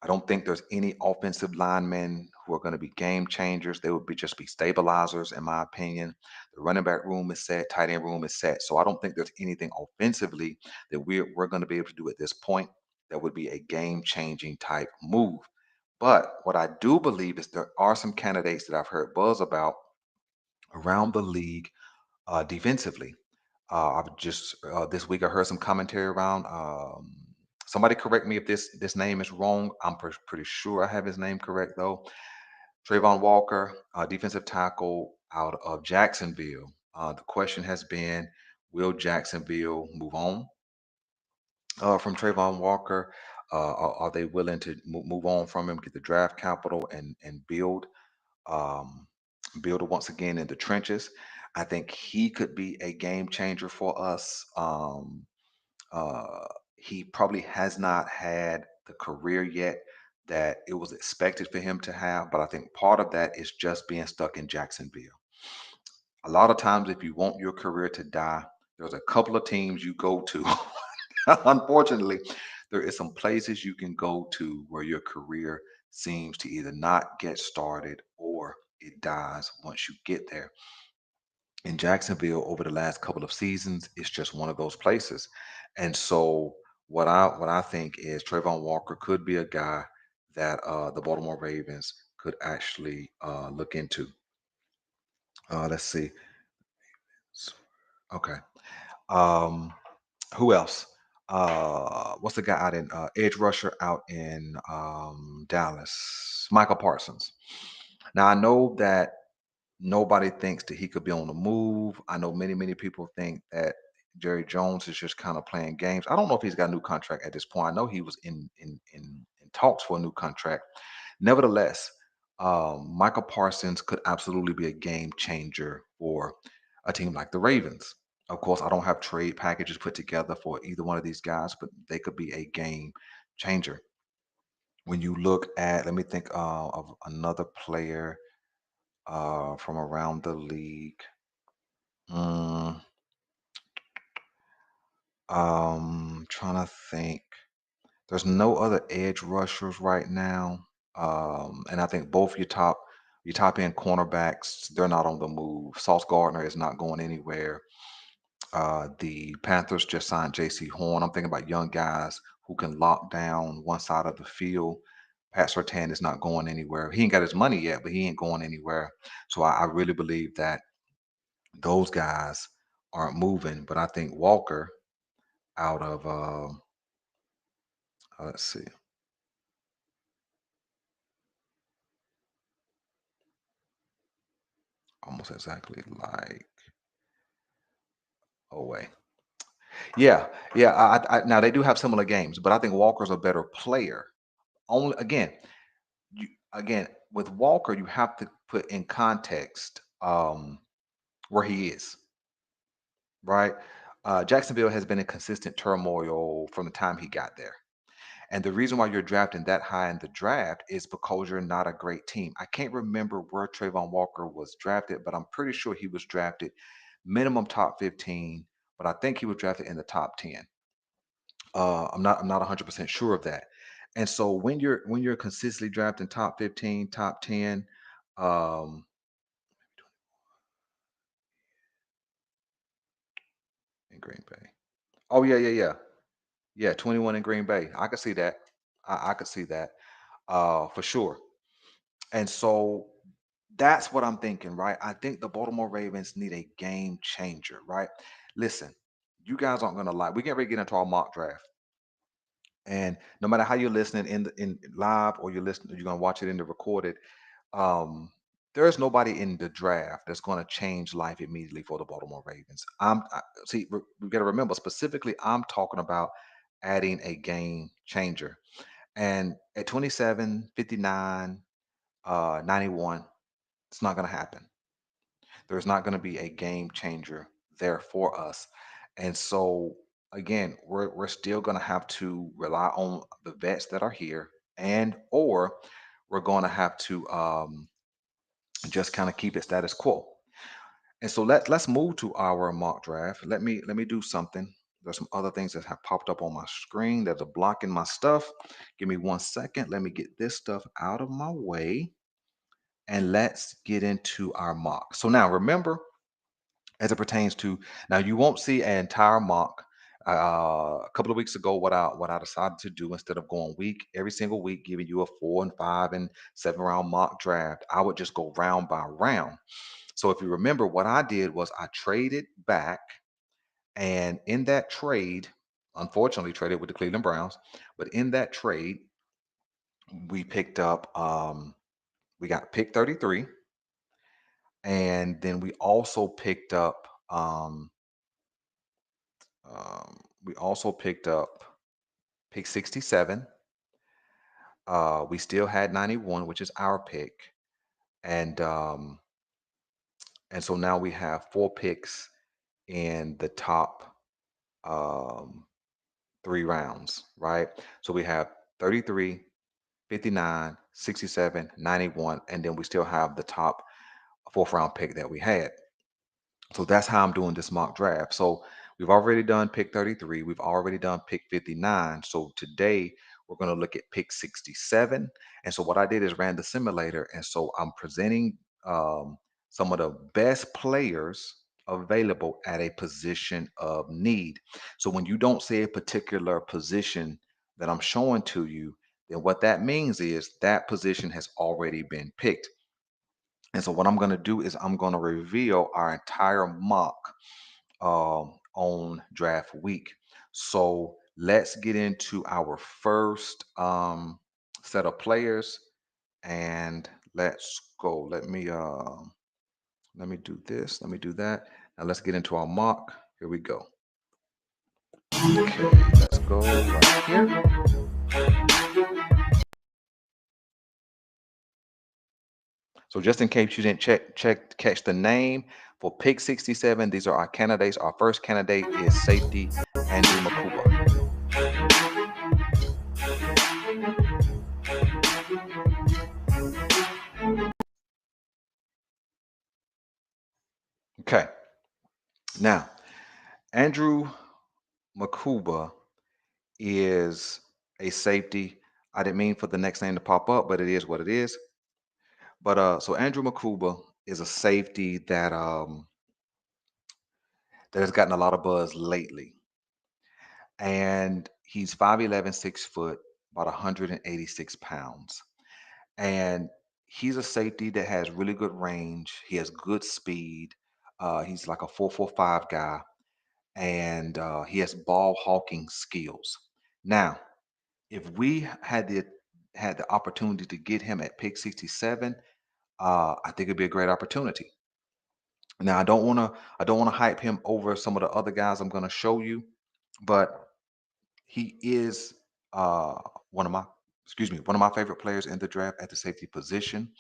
I don't think there's any offensive linemen who are going to be game changers. They would be just be stabilizers, in my opinion. The running back room is set, tight end room is set. So I don't think there's anything offensively that we're going to be able to do at this point that would be a game changing type move. But what I do believe is there are some candidates that I've heard buzz about around the league defensively. I've just this week I heard some commentary around. Somebody correct me if this name is wrong. I'm pretty sure I have his name correct though. Trayvon Walker, defensive tackle out of Jacksonville. The question has been, will Jacksonville move on from Trayvon Walker? Are they willing to move on from him, get the draft capital, and um, build once again in the trenches? I think he could be a game changer for us. He probably has not had the career yet that it was expected for him to have, but I think part of that is just being stuck in Jacksonville. A lot of times, if you want your career to die, there's a couple of teams you go to. Unfortunately, there is some places you can go to where your career seems to either not get started or it dies once you get there. In Jacksonville over the last couple of seasons, it's just one of those places. And so what I think is Trayvon Walker could be a guy that the Baltimore Ravens could actually look into. Let's see. Okay. Um, who else? What's the guy out in edge rusher out in Dallas? Michael Parsons. Now I know that nobody thinks that he could be on the move. I know many people think that Jerry Jones is just kind of playing games. I don't know if he's got a new contract at this point. I know he was in talks for a new contract. Nevertheless, Michael Parsons could absolutely be a game changer for a team like the Ravens. Of course, I don't have trade packages put together for either one of these guys, but they could be a game changer. When you look at, let me think of another player from around the league. Mm, trying to think. There's no other edge rushers right now. And I think both your top You type in cornerbacks, they're not on the move. Sauce Gardner is not going anywhere. The Panthers just signed J.C. Horn. I'm thinking about young guys who can lock down one side of the field. Pat Surtain is not going anywhere. He ain't got his money yet, but he ain't going anywhere. So I really believe that those guys aren't moving. But I think Walker out of let's see, almost exactly like away. Yeah, yeah. Now they do have similar games, but I think Walker's a better player. Only again with Walker, you have to put in context where he is, right? Jacksonville has been in consistent turmoil from the time he got there. And the reason why you're drafting that high in the draft is because you're not a great team. I can't remember where Trayvon Walker was drafted, but I'm pretty sure he was drafted minimum top 15, but I think he was drafted in the top 10. I'm not 100% sure of that. And so when you're consistently drafting top 15, top 10, um, in Green Bay. Oh yeah, yeah, yeah. Yeah, 21 in Green Bay. I could see that. I could see that for sure. And so that's what I'm thinking, right? I think the Baltimore Ravens need a game changer, right? Listen, you guys aren't gonna lie. We get ready to get into our mock draft. And no matter how you're listening in live or you're listening, you're gonna watch it in the recorded. Um, there's nobody in the draft that's going to change life immediately for the Baltimore Ravens. See, we got to remember specifically, I'm talking about adding a game changer. And at 27, 59, 91, it's not going to happen. There's not going to be a game changer there for us. And so, again, we're still going to have to rely on the vets that are here, and or we're going to have to just kind of keep it status quo. And so let's move to our mock draft. Let me do something. There's some other things that have popped up on my screen that are blocking my stuff. Give me 1 second. Let me get this stuff out of my way and let's get into our mock. So now remember, as it pertains to now, you won't see an entire mock. A couple of weeks ago, what I decided to do instead of going week every single week, giving you a 4 and 5 and 7 round mock draft, I would just go round by round. So if you remember, what I did was I traded back, and in that trade, unfortunately, traded with the Cleveland Browns. But in that trade, we picked up, we got pick 33, and then we also picked up, we also picked up pick 67. We still had 91, which is our pick, and so now we have 4 picks in the top um, 3 rounds, right? So we have 33, 59, 67, 91, and then we still have the top fourth round pick that we had. So that's how I'm doing this mock draft. So we've already done pick 33. We've already done pick 59. So today we're going to look at pick 67. And so what I did is ran the simulator. And so I'm presenting some of the best players available at a position of need. So when you don't see a particular position that I'm showing to you, then what that means is that position has already been picked. And so what I'm going to do is I'm going to reveal our entire mock on draft week. So let's get into our first set of players, and let's go. Let me do this. Let me do that. Now let's get into our mock. Here we go. Okay, let's go right here. So just in case you didn't catch the name for pick 67, these are our candidates. Our first candidate is safety Andrew Makuba. Okay. Now, Andrew Makuba is a safety. I didn't mean for the next name to pop up, but it is what it is. But so Andrew Makuba is a safety that has gotten a lot of buzz lately, and he's 5'11", 6 foot, about 186 pounds, and he's a safety that has really good range. He has good speed. He's like a 4.45 guy, and he has ball hawking skills. Now, if we had the opportunity to get him at pick 67, I think it'd be a great opportunity. Now, I don't want to hype him over some of the other guys I'm going to show you, but he is uh, one of my one of my favorite players in the draft at the safety position,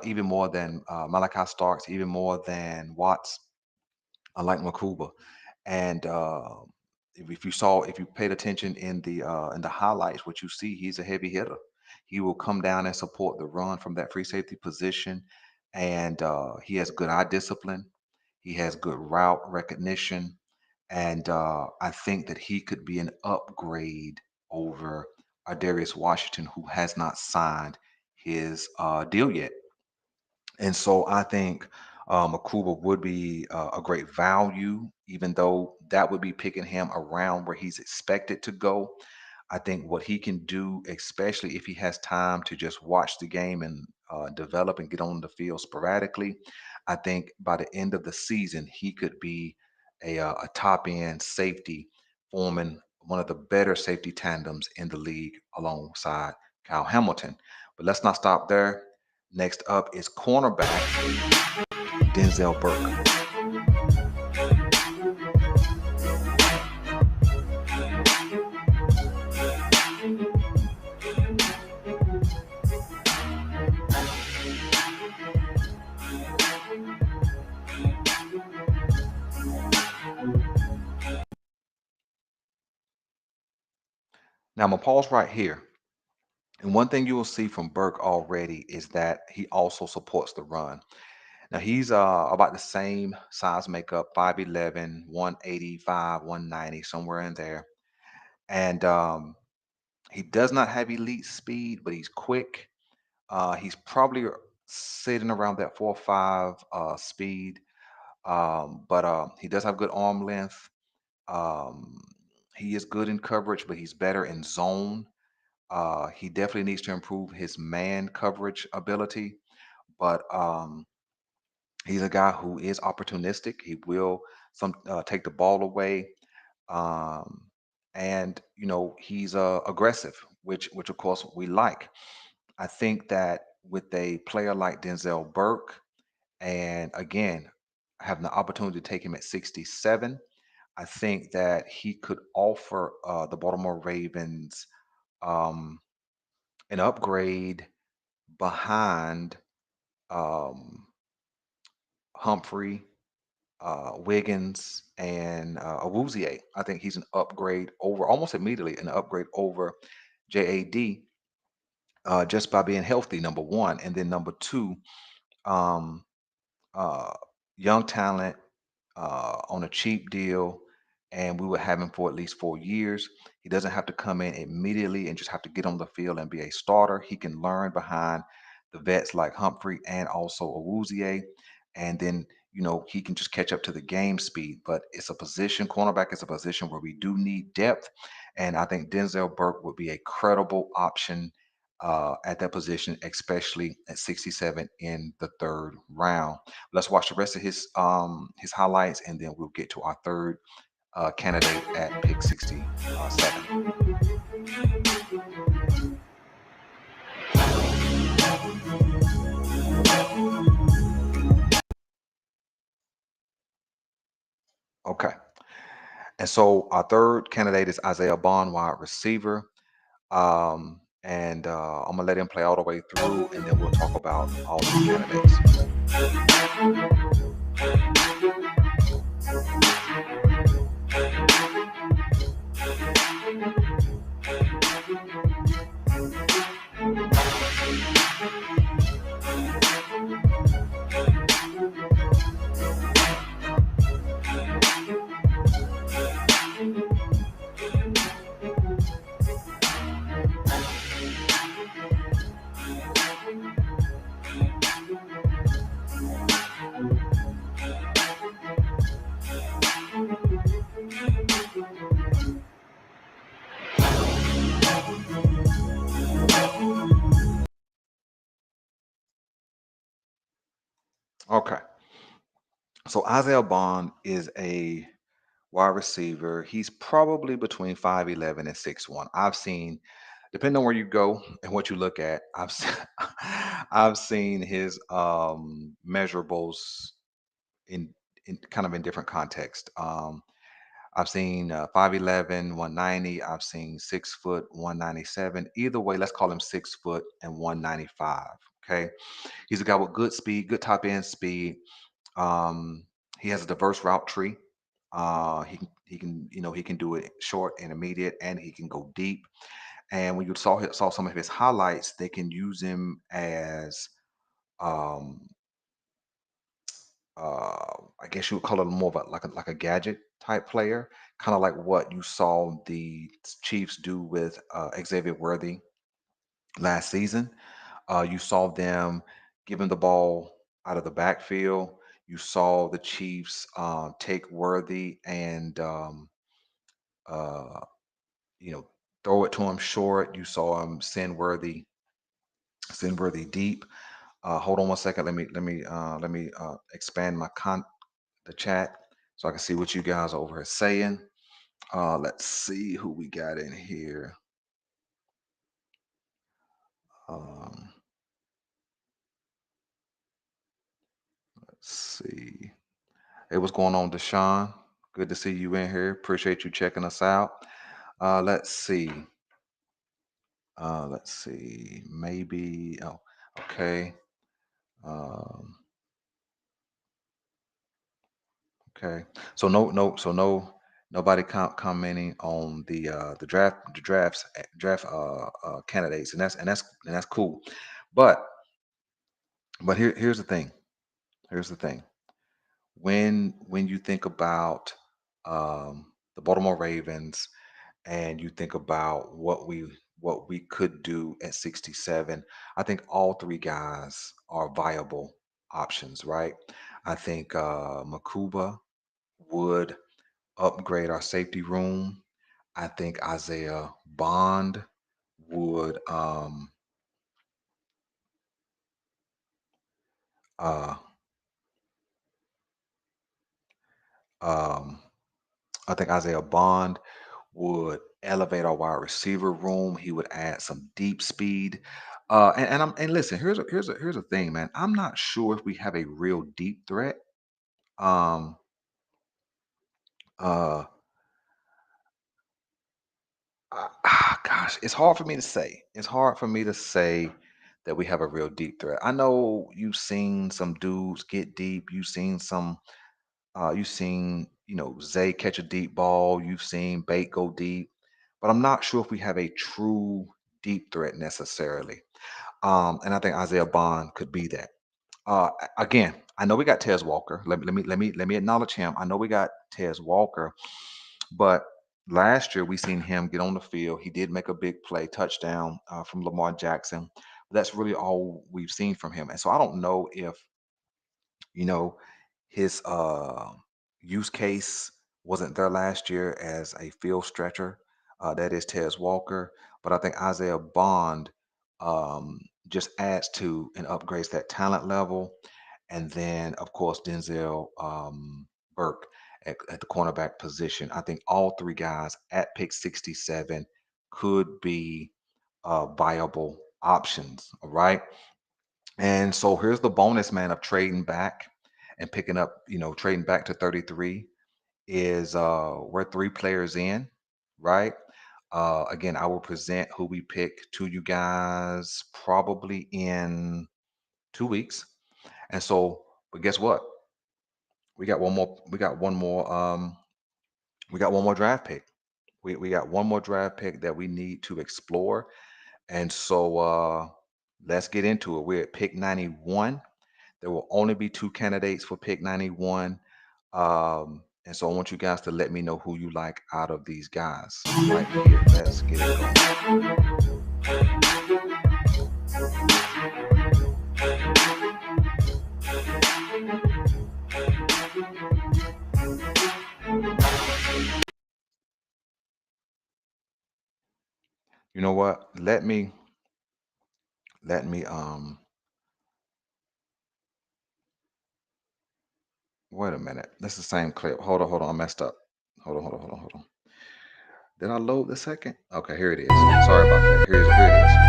even more than Malachi Starks, even more than Watts. I like Makuba, and if you paid attention in the highlights, what you see, he's a heavy hitter. He will come down and support the run from that free safety position, and he has good eye discipline. He has good route recognition, and I think that he could be an upgrade over Darius Washington, who has not signed his deal yet. And so I think Akuba would be a great value, even though that would be picking him around where he's expected to go. I think what he can do, especially if he has time to just watch the game and develop and get on the field sporadically, I think by the end of the season, he could be a top end safety, forming one of the better safety tandems in the league alongside Kyle Hamilton. But let's not stop there. Next up is cornerback Denzel Burke. Now I'm gonna pause right here. And one thing you will see from Burke already is that he also supports the run. Now he's about the same size makeup, 5'11", 185, 190, somewhere in there. And he does not have elite speed, but he's quick. He's probably sitting around that 4.5 speed. But he does have good arm length. Um, he is good in coverage, but he's better in zone. He definitely needs to improve his man coverage ability, but he's a guy who is opportunistic. He will some take the ball away, um, and he's aggressive, which of course we like. I think that with a player like Denzel Burke, and again having the opportunity to take him at 67, I think that he could offer the Baltimore Ravens um, an upgrade behind um, Humphrey, Wiggins, and Awuzie. I think he's an upgrade over almost immediately an upgrade over JAD just by being healthy. Number one, and then number two, um, uh, young talent on a cheap deal, and we would have him for at least 4 years. He doesn't have to come in immediately and just have to get on the field and be a starter. He can learn behind the vets like Humphrey and also Awuzie, and then he can just catch up to the game speed. But it's a position, cornerback is a position where we do need depth, and I think Denzel Burke would be a credible option at that position, especially at 67 in the third round. Let's watch the rest of his highlights, and then we'll get to our third candidate at pick 67. Okay, and so our third candidate is Isaiah Bond, wide receiver. And I'm gonna let him play all the way through, and then we'll talk about all of the candidates. Okay. So Isaiah Bond is a wide receiver. He's probably between 5'11 and 6'1". I've seen, depending on where you go and what you look at, I've seen, I've seen his measurables in kind of in different context. I've seen 5'11", 190. I've seen 6 foot, 197. Either way, let's call him 6 foot and 195. Okay. He's a guy with good speed, good top end speed. Um, he has a diverse route tree. He can do it short, intermediate, and he can go deep. And when you saw some of his highlights, they can use him as um, I guess you would call it more of like a gadget type player, kind of like what you saw the Chiefs do with Xavier Worthy last season. You saw them give him the ball out of the backfield. You saw the Chiefs take Worthy and uh, you know throw it to him short. You saw him send Worthy deep. Hold on one second. Let me expand the chat so I can see what you guys are over here saying. Let's see who we got in here. Um, let's see. Hey, what's going on, Deshaun? Good to see you in here. Appreciate you checking us out. Let's see. Let's see. Maybe. Oh, okay. Um, okay. So nobody commenting on the draft candidates, and that's cool. But here's the thing. Here's the thing. When you think about the Baltimore Ravens and you think about what we could do at 67, I think all three guys are viable options, right? I think Makuba would upgrade our safety room. I think Isaiah Bond would uh um I think Isaiah Bond would elevate our wide receiver room. He would add some deep speed. And listen, here's a thing, man. I'm not sure if we have a real deep threat. Um uh Gosh, it's hard for me to say. It's hard for me to say that we have a real deep threat. I know you've seen some dudes get deep. You've seen, Zay catch a deep ball. You've seen Bait go deep, but I'm not sure if we have a true deep threat necessarily. And I think Isaiah Bond could be that. Again, I know we got Tez Walker. Let me acknowledge him. I know we got Tez Walker, but last year we seen him get on the field. He did make a big play, touchdown from Lamar Jackson. But that's really all we've seen from him. And so I don't know if you know, his use case wasn't there last year as a field stretcher. That is Tez Walker. But I think Isaiah Bond just adds to and upgrades that talent level. And then, of course, Denzel Burke at the cornerback position. I think all three guys at pick 67 could be viable options. All right. And so here's the bonus, man, of trading back and picking up, trading back to 33 is we're three players in, right? Again, I will present who we pick to you guys probably in 2 weeks. And so, but guess what? We got one more we got one more draft pick. We got one more draft pick that we need to explore. And so let's get into it. We're at pick 91. There will only be two candidates for pick 91. And so I want you guys to let me know who you like out of these guys right here. Let's get it going. You know what? Let me Wait a minute. That's the same clip. Hold on. I messed up. Hold on. Did I load the second? Okay, here it is. Sorry about that. Here it is.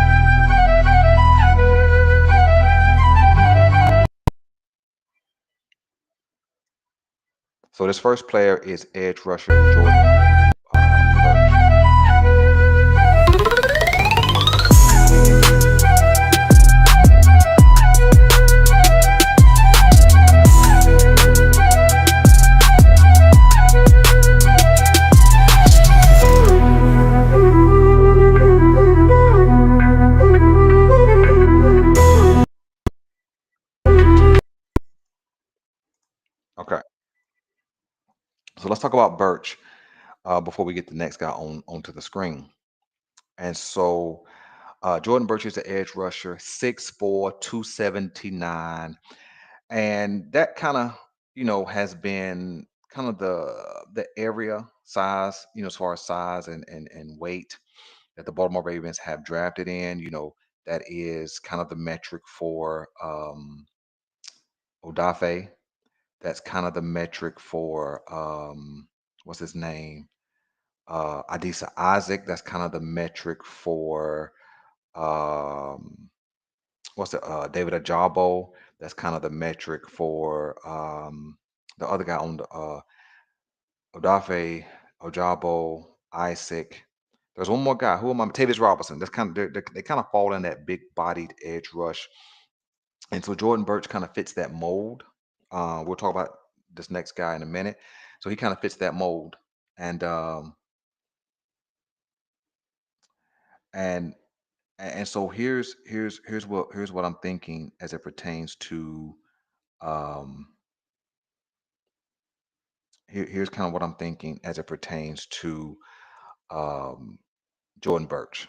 So this first player is edge rusher Jordan Burch. Okay, so let's talk about Birch before we get the next guy onto the screen. And so Jordan Birch is the edge rusher, 6'4", 279. And that kind of, has been kind of the area size, as far as size and weight that the Baltimore Ravens have drafted in. That is kind of the metric for Odafe. That's kind of the metric for what's his name? Adisa Isaac. That's kind of the metric for um what's it David Ajabo. That's kind of the metric for the other guy on the Odafe, Ojabo, Isaac. There's one more guy. Who am I? Tavis Robinson. That's kind of they kind of fall in that big bodied edge rush. And so Jordan Birch kind of fits that mold. We'll talk about this next guy in a minute. So he kind of fits that mold. And and and so here's what I'm thinking as it pertains to um here's kind of what I'm thinking as it pertains to um Jordan Birch.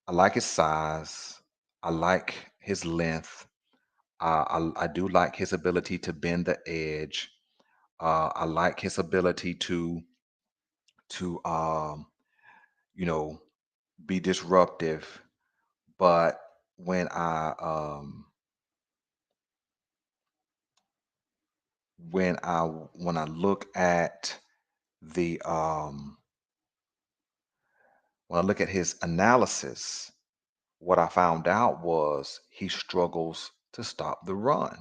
I like his size. I like his length. I do like his ability to bend the edge. I like his ability to you know be disruptive. But when I when I look at the when I look at his analysis, what I found out was he struggles to stop the run.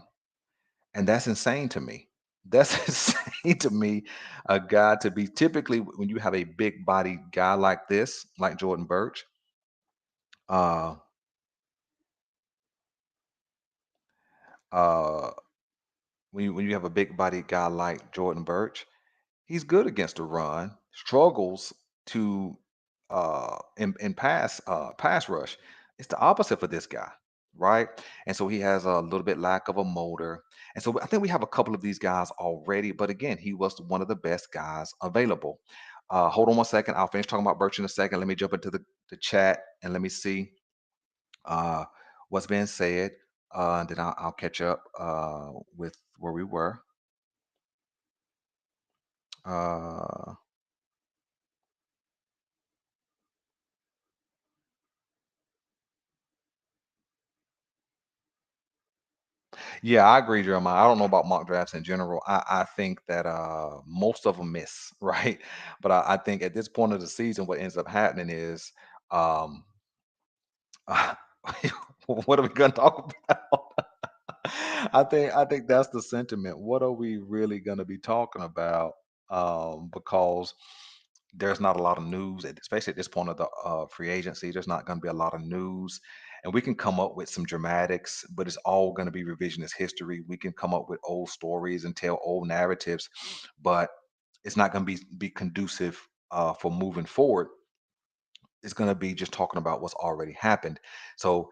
And that's insane to me. That's insane to me. A guy to be typically when you have a big body guy like this, like Jordan Birch, uh, uh, when you have a big body guy like Jordan Birch, he's good against the run, struggles to in pass rush. It's the opposite for this guy, right? And so he has a little bit lack of a motor. And so I think we have a couple of these guys already, but again, he was one of the best guys available. Hold on one second. I'll finish talking about Birch in a second. Let me jump into the chat and let me see uh, what's being said. And then I'll catch up with where we were. Uh, Yeah, I agree, Jeremiah. I don't know about mock drafts in general. I think that most of them miss, right? But I think at this point of the season, what ends up happening is, um, what are we going to talk about? I think that's the sentiment. What are we really going to be talking about? Because there's not a lot of news, especially at this point of the free agency. There's not going to be a lot of news, and we can come up with some dramatics, but it's all going to be revisionist history. We can come up with old stories and tell old narratives, but it's not going to be conducive for moving forward. It's going to be just talking about what's already happened. So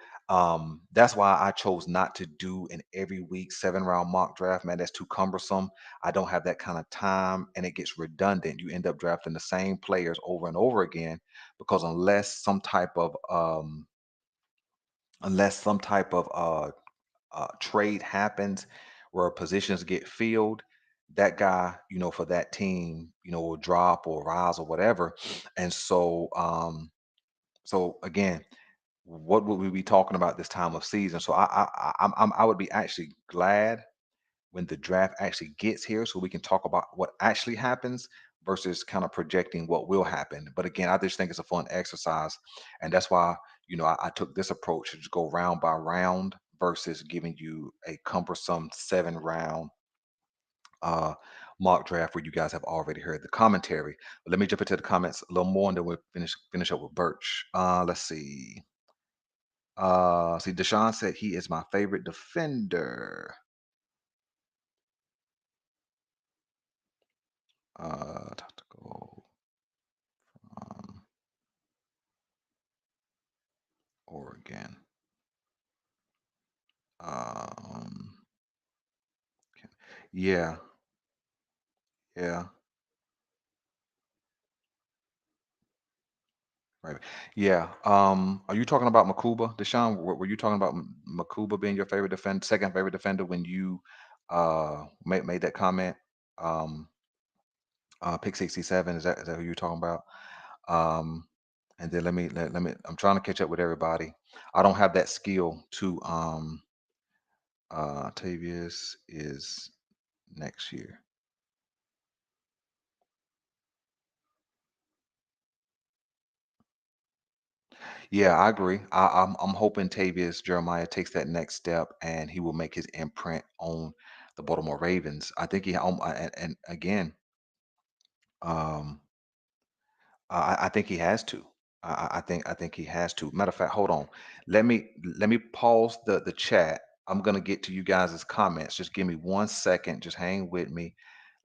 that's why I chose not to do an every week 7 round mock draft. Man, that's too cumbersome. I don't have that kind of time, and it gets redundant. You end up drafting the same players over and over again because unless some type of trade happens where positions get filled, that guy, for that team, will drop or rise or whatever. And so again, what would we be talking about this time of season? So I would be actually glad when the draft actually gets here so we can talk about what actually happens versus kind of projecting what will happen. But again, I just think it's a fun exercise. And that's why, I took this approach to just go round by round versus giving you a cumbersome 7 round uh, mock draft where you guys have already heard the commentary. But let me jump into the comments a little more and then we'll finish up with Birch. Let's see. See, Deshaun said he is my favorite defender. Tactical um, Oregon. Um, yeah, yeah, right. Yeah. Are you talking about Makuba, Deshaun? Were you talking about Makuba being your favorite defender, second favorite defender when you made that comment? Um, Pick 67. Is that who you're talking about? Um, and then let me. I'm trying to catch up with everybody. I don't have that skill to. Tavius is next year. Yeah, I agree. I'm hoping Tavius Jeremiah takes that next step and he will make his imprint on the Baltimore Ravens. I think and again, um, I think he has to. I think he has to. Matter of fact, hold on. Let me pause the chat. I'm gonna get to you guys' comments. Just give me 1 second. Just hang with me.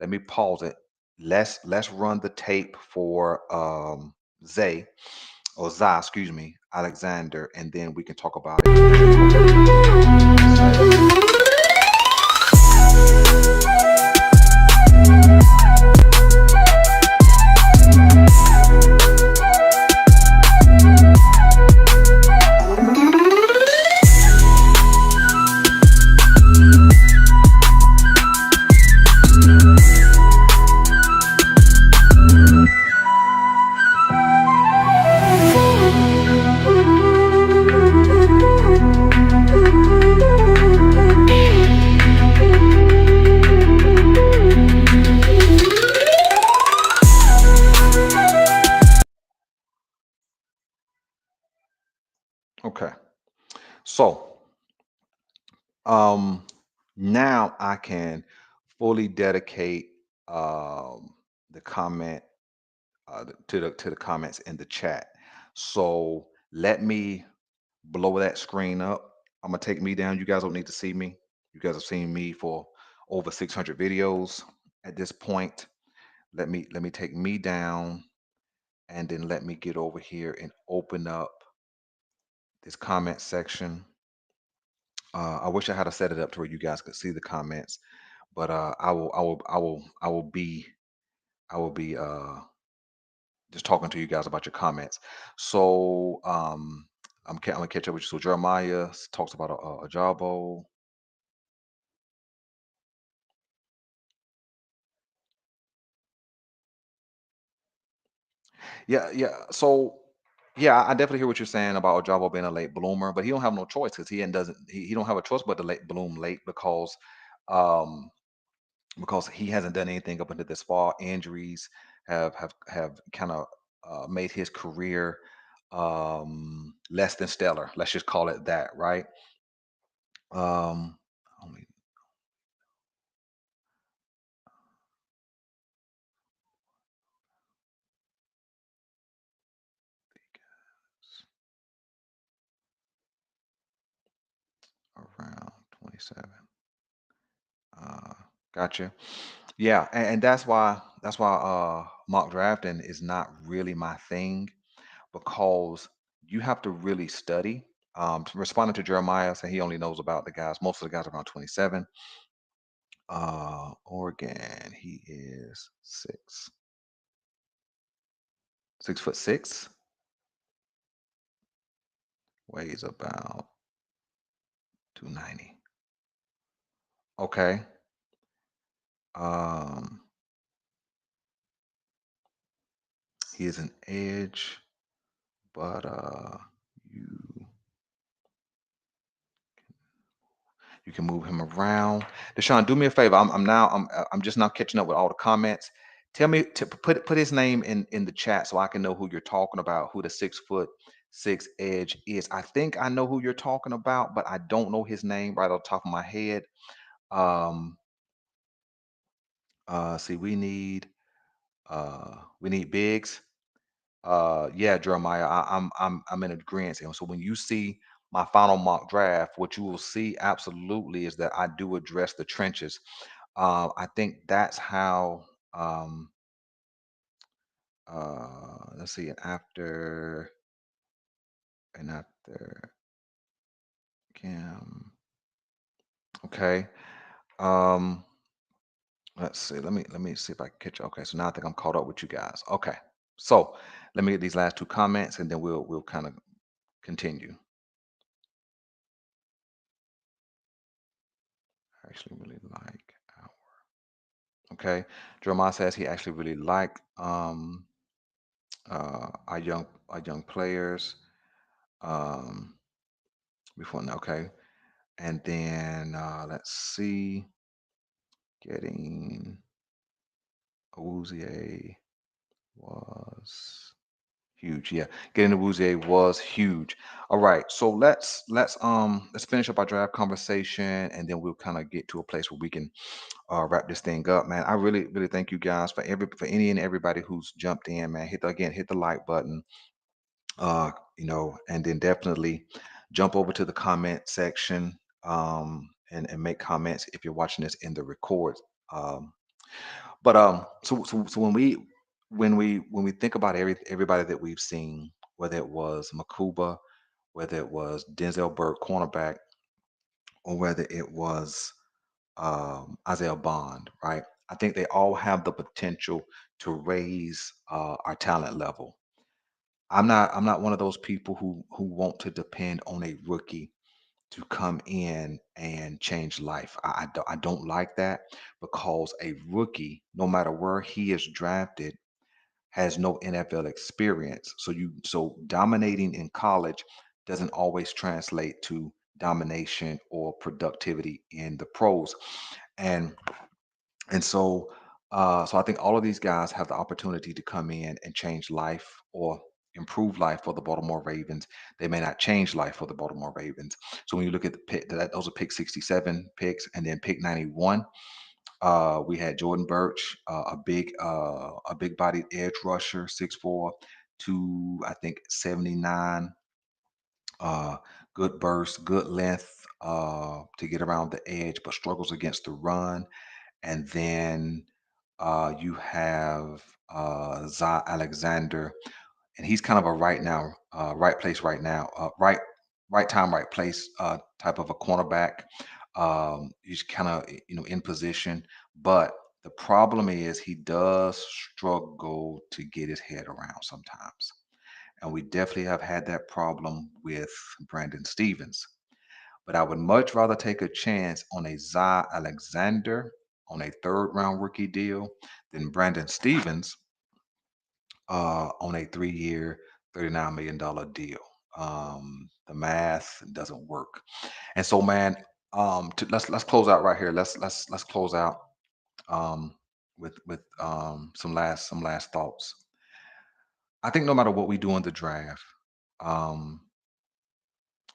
Let me pause it. Let's run the tape for Zay or Za, excuse me, Alexander, and then we can talk about it. Okay. So um now I can fully dedicate the comment to the comments in the chat. So let me blow that screen up. I'm gonna take me down. You guys don't need to see me. You guys have seen me for over 600 videos at this point. Let me take me down and then let me get over here and open up this comment section. I wish I had set it up to where you guys could see the comments, but I will be just talking to you guys about your comments. So I'm gonna catch up with you. So Jeremiah talks about a Jawbo. Yeah, yeah. So yeah, I definitely hear what you're saying about Ojabo being a late bloomer, but he don't have no choice because he don't have a choice but to late bloom late um because he hasn't done anything up until this fall. Injuries have kind of made his career less than stellar. Let's just call it that, right? Only around 27. Uh, gotcha. Yeah, and that's why mock drafting is not really my thing because you have to really study. Responding to Jeremiah saying he only knows about the guys, most of the guys are around 27. Oregon, he is 6'6", weighs about 290. Okay. Um, he is an edge, but you You can move him around. Deshaun, do me a favor. I'm just now catching up with all the comments. Tell me to put his name in the chat so I can know who you're talking about, who the 6'6" edge is. I think I know who you're talking about, but I don't know his name right off the top of my head. Um, see, we need bigs. Yeah, Jeremiah, I'm in agreement. And so when you see my final mock draft, what you will see absolutely is that I do address the trenches. I think that's how. Let's see, and after Cam. Okay. Um, let's see. Let me see if I can catch. Okay, so now I think I'm caught up with you guys. Okay, so let me get these last two comments, and then we'll kind of continue. I actually really like. Okay, Jeremiah says he actually really liked our young players before now. Okay, and then let's see, getting Awuzie was huge. Yeah, getting Awuzie was huge. All right, so let's finish up our draft conversation, and then we'll kind of get to a place where we can wrap this thing up, man. I really thank you guys for any and everybody who's jumped in, man. Hit the like button, and then definitely jump over to the comment section, and make comments if you're watching this in the record. Um, so when we think about everybody that we've seen, whether it was Makuba, whether it was Denzel Burke, cornerback, or whether it was Isaiah Bond, right? I think they all have the potential to raise our talent level. I'm not one of those people who want to depend on a rookie to come in and change life. I don't like that, because a rookie, no matter where he is drafted, has no NFL experience. So dominating in college doesn't always translate to domination or productivity in the pros. And and so I think all of these guys have the opportunity to come in and change life or improve life for the Baltimore Ravens. They may not change life for the Baltimore Ravens. So when you look at the pick, those are pick 67 picks, and then pick 91. We had Jordan Birch, a big bodied edge rusher, 6'4", to I think 79. Uh, Good burst, good length to get around the edge, but struggles against the run. And then you have Za Alexander, and he's kind of a right place, right now, right time, right place type of a cornerback. He's kind of in position, but the problem is he does struggle to get his head around sometimes, and we definitely have had that problem with Brandon Stevens. But I would much rather take a chance on a Zai Alexander on a third round rookie deal than Brandon Stevens on a 3 year, $39 million deal. The math doesn't work. And so, man, let's close out right here. Let's close out um, with some last thoughts. I think no matter what we do in the draft, um,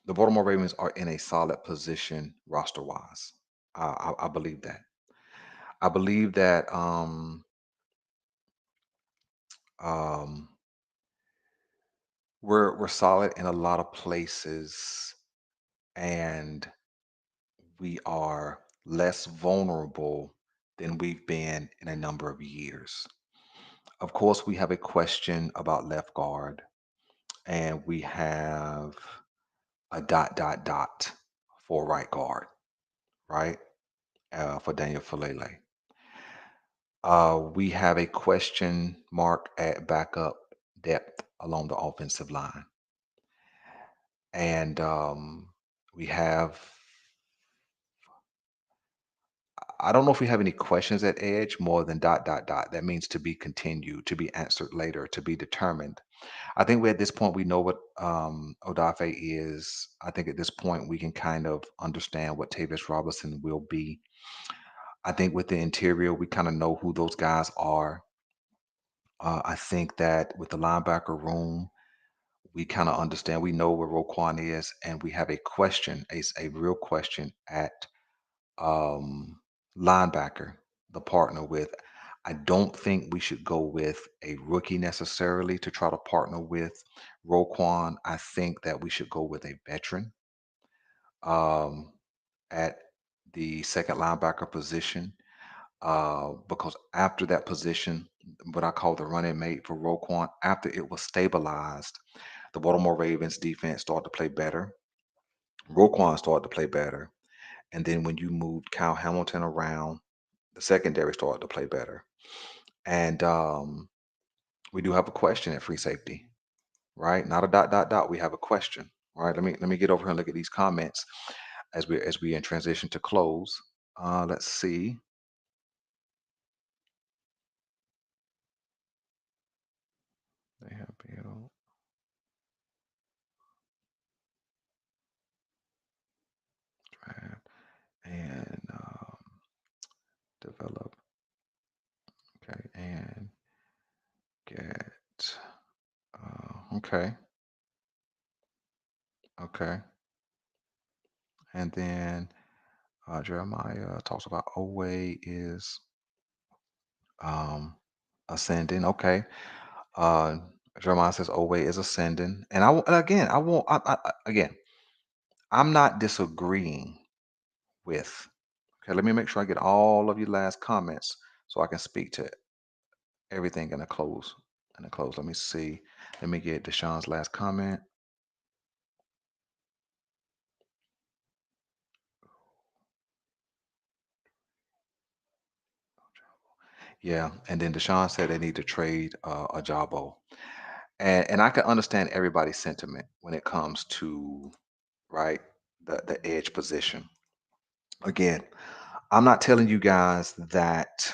the Baltimore Ravens are in a solid position roster wise. I believe that. I believe that um, we're solid in a lot of places, and we are less vulnerable than we've been in a number of years. Of course, we have a question about left guard, and we have a dot dot dot for right guard, right? For Daniel Falele. We have a question mark at backup depth along the offensive line. And we have I don't know if we have any questions at edge more than dot dot dot. That means to be continued, to be answered later, to be determined. I think we at this point we know what Odafe is. I think at this point we can kind of understand what Tavis Robinson will be. I think with the interior we kind of know who those guys are. I think that with the linebacker room, we kind of understand. We know where Roquan is, and we have a question, a real question at um, linebacker, the partner with. I don't think we should go with a rookie necessarily to try to partner with Roquan. I think that we should go with a veteran um, at the second linebacker position because after that position, what I call the running mate for Roquan, after it was stabilized, the Baltimore Ravens defense started to play better. Roquan started to play better. And then when you moved Kyle Hamilton around, the secondary started to play better. And we do have a question at free safety, right? Not a dot dot dot. We have a question. All right. Let me get over here and look at these comments as we in transition to close. Let's see. They have built draft and develop. Okay, and get. Okay, okay, and then Jeremiah talks about Owe is um, ascending. Okay, uh, Jeremiah says Owe is ascending, and and again, I won't. Again, I'm not disagreeing with. Okay, let me make sure I get all of your last comments so I can speak to everything in a close. In a close, let me see. Let me get Deshaun's last comment. Yeah, and then Deshaun said they need to trade Ajabo, and I can understand everybody's sentiment when it comes to right the edge position. Again, I'm not telling you guys that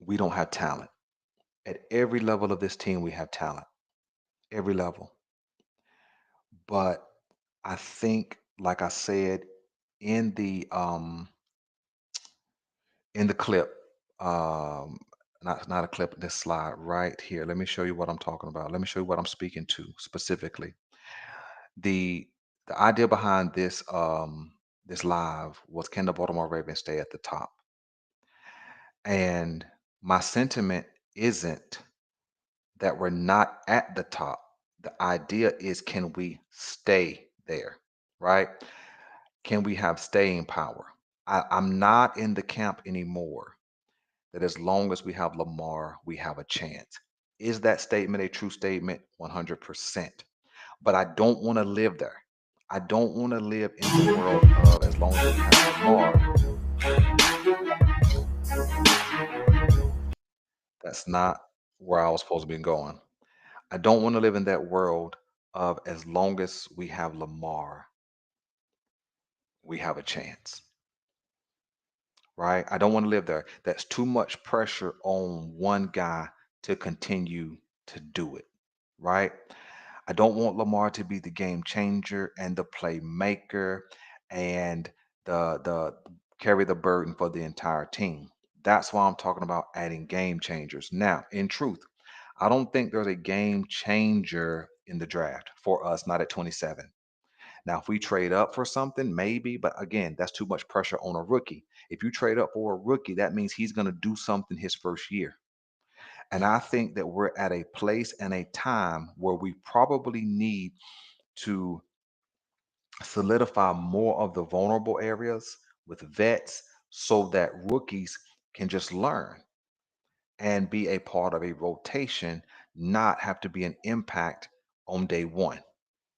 we don't have talent. At every level of this team, we have talent. Every level. But I think, like I said in the clip, um, not a clip, this slide right here. Let me show you what I'm talking about. Let me show you what I'm speaking to specifically. The the idea behind this live was, can the Baltimore Ravens stay at the top? And my sentiment isn't that we're not at the top. The idea is, can we stay there? Right? Can we have staying power? I'm not in the camp anymore that as long as we have Lamar, we have a chance. Is that statement a true statement? 100%. But I don't want to live there. I don't want to live in the world of as long as we have Lamar. That's not where I was supposed to be going. I don't want to live in that world of as long as we have Lamar, we have a chance, right? I don't want to live there. That's too much pressure on one guy to continue to do it, right? I don't want Lamar to be the game changer and the playmaker and the carry the burden for the entire team. That's why I'm talking about adding game changers. Now, in truth, I don't think there's a game changer in the draft for us, not at 27. Now, if we trade up for something, maybe, but again, that's too much pressure on a rookie. If you trade up for a rookie, that means he's going to do something his first year. And I think that we're at a place and a time where we probably need to solidify more of the vulnerable areas with vets so that rookies can just learn and be a part of a rotation, not have to be an impact on day one,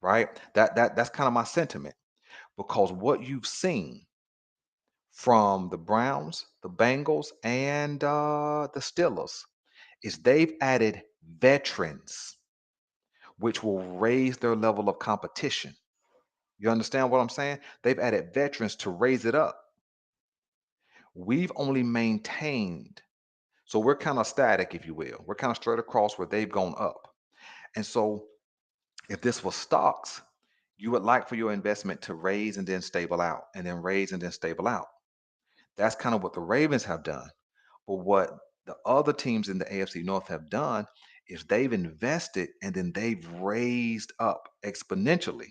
right? That's kind of my sentiment because what you've seen from the Browns, the Bengals, and the Steelers is they've added veterans, which will raise their level of competition. You understand what I'm saying? They've added veterans to raise it up. We've only maintained, so we're kind of static, if you will. We're kind of straight across where they've gone up. And so if this was stocks, you would like for your investment to raise and then stable out, and then raise and then stable out. That's kind of what the Ravens have done. But what the other teams in the AFC North have done is they've invested and then they've raised up exponentially.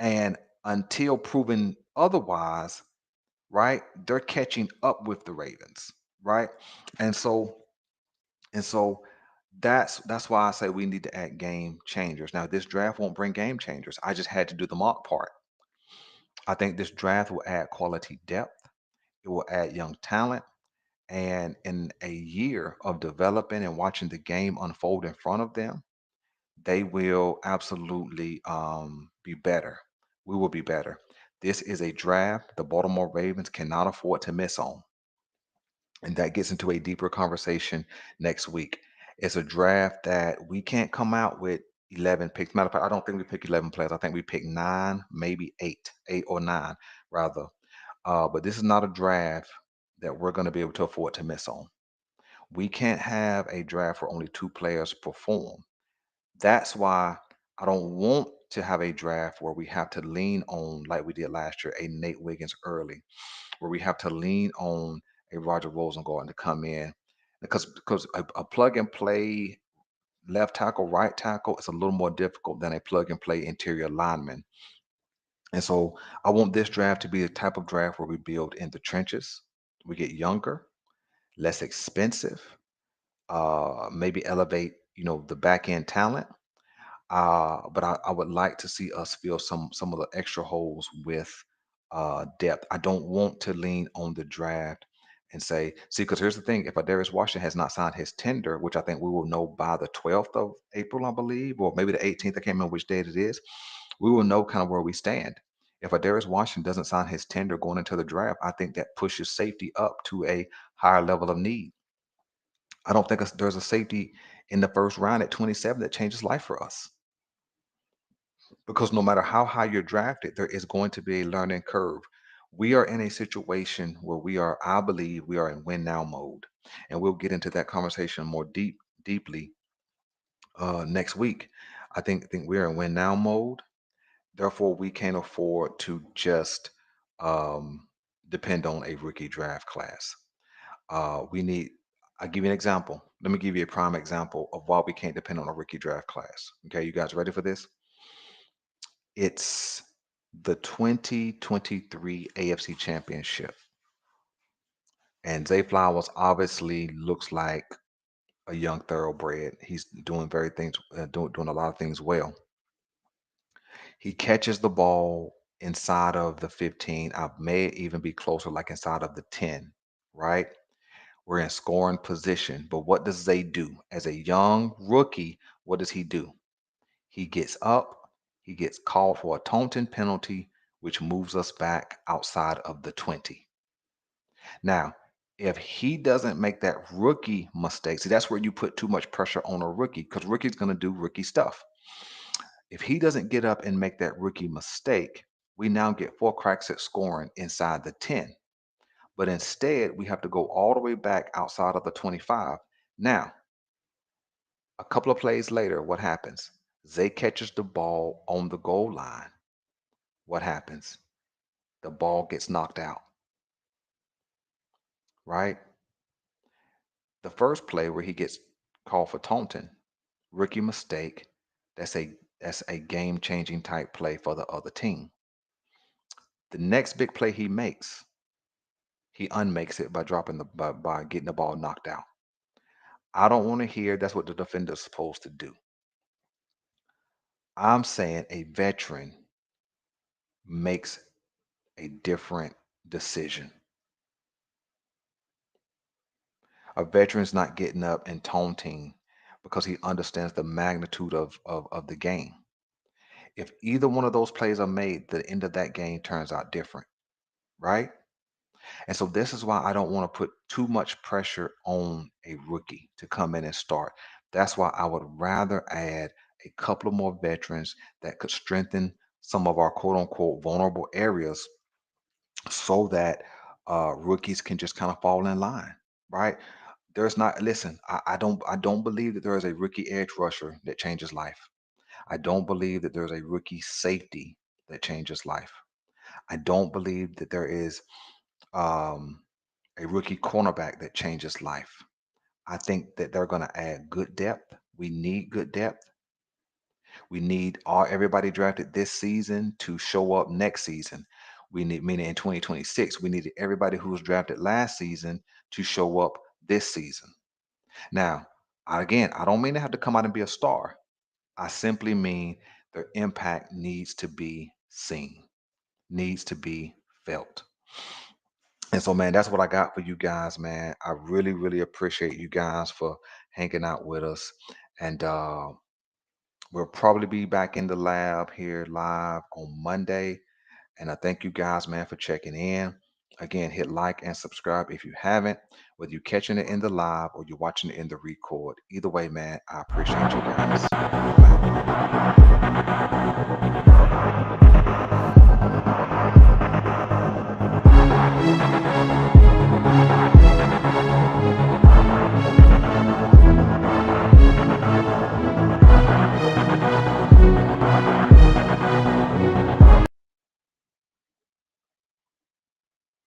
And until proven otherwise, right, they're catching up with the Ravens, right? And so and so that's why I say we need to add game changers. Now, this draft won't bring game changers. I just had to do the mock part. I think this draft will add quality depth. It will add young talent. And in a year of developing and watching the game unfold in front of them, they will absolutely be better. We will be better. This is a draft the Baltimore Ravens cannot afford to miss on. And that gets into a deeper conversation next week. It's a draft that we can't come out with 11 picks. Matter of fact, I don't think we pick 11 players. I think we pick nine, maybe eight or nine, rather. But this is not a draft that we're going to be able to afford to miss on. We can't have a draft where only two players perform. That's why I don't want to have a draft where we have to lean on, like we did last year, a Nate Wiggins early, where we have to lean on a Roger Rosengarten to come in. Because a plug and play left tackle, right tackle is a little more difficult than a plug and play interior lineman. And so I want this draft to be the type of draft where we build in the trenches. We get younger, less expensive, maybe elevate, the back end talent. But I would like to see us fill some of the extra holes with depth. I don't want to lean on the draft and say, see, because here's the thing: if Darius Washington has not signed his tender, which I think we will know by the 12th of April, I believe, or maybe the 18th, I can't remember which date it is, we will know kind of where we stand. If Darius Washington doesn't sign his tender going into the draft, I think that pushes safety up to a higher level of need. I don't think there's a safety in the first round at 27 that changes life for us. Because no matter how high you're drafted, there is going to be a learning curve. We are in a situation where I believe we are in win now mode. And we'll get into that conversation more deeply next week. I think we're in win now mode. Therefore, we can't afford to just um, depend on a rookie draft class. We need, I'll give you an example. Let me give you a prime example of why we can't depend on a rookie draft class. Okay, you guys ready for this? It's the 2023 AFC Championship. And Zay Flowers obviously looks like a young thoroughbred. He's doing doing a lot of things well. He catches the ball inside of the 15. I may even be closer, like inside of the 10, right? We're in scoring position. But what does Zay do? As a young rookie, what does he do? He gets up, he gets called for a taunting penalty, which moves us back outside of the 20. Now, if he doesn't make that rookie mistake, see, that's where you put too much pressure on a rookie because rookie's going to do rookie stuff. If he doesn't get up and make that rookie mistake, we now get four cracks at scoring inside the 10. But instead, we have to go all the way back outside of the 25. Now, a couple of plays later, what happens? Zay catches the ball on the goal line. What happens? The ball gets knocked out, right? The first play where he gets called for taunting, rookie mistake. That's a game-changing type play for the other team. The next big play he makes, he unmakes it by getting the ball knocked out. I don't want to hear that's what the defender's supposed to do. I'm saying a veteran makes a different decision. A veteran's not getting up and taunting because he understands the magnitude of the game. If either one of those plays are made, the end of that game turns out different, right? And so this is why I don't want to put too much pressure on a rookie to come in and start. That's why I would rather add a couple of more veterans that could strengthen some of our quote unquote vulnerable areas so that Rookies can just kind of fall in line, right? There's not listen, I don't believe that there is a rookie edge rusher that changes life. I don't believe that there's a rookie safety that changes life. I don't believe that there is um, a rookie cornerback that changes life. I think that they're going to add good depth. We need good depth. We need all everybody drafted this season to show up next season. We need meaning in 2026. We needed everybody who was drafted last season to show up this season. Now, again, I don't mean they have to come out and be a star. I simply mean their impact needs to be seen, needs to be felt. And so, man, that's what I got for you guys, man. I really, really appreciate you guys for hanging out with us. And we'll probably be back in the lab here live on Monday. And I thank you guys, man, for checking in. Again, hit like and subscribe if you haven't, whether you're catching it in the live or you're watching it in the record. Either way, man, I appreciate you guys. Bye bye.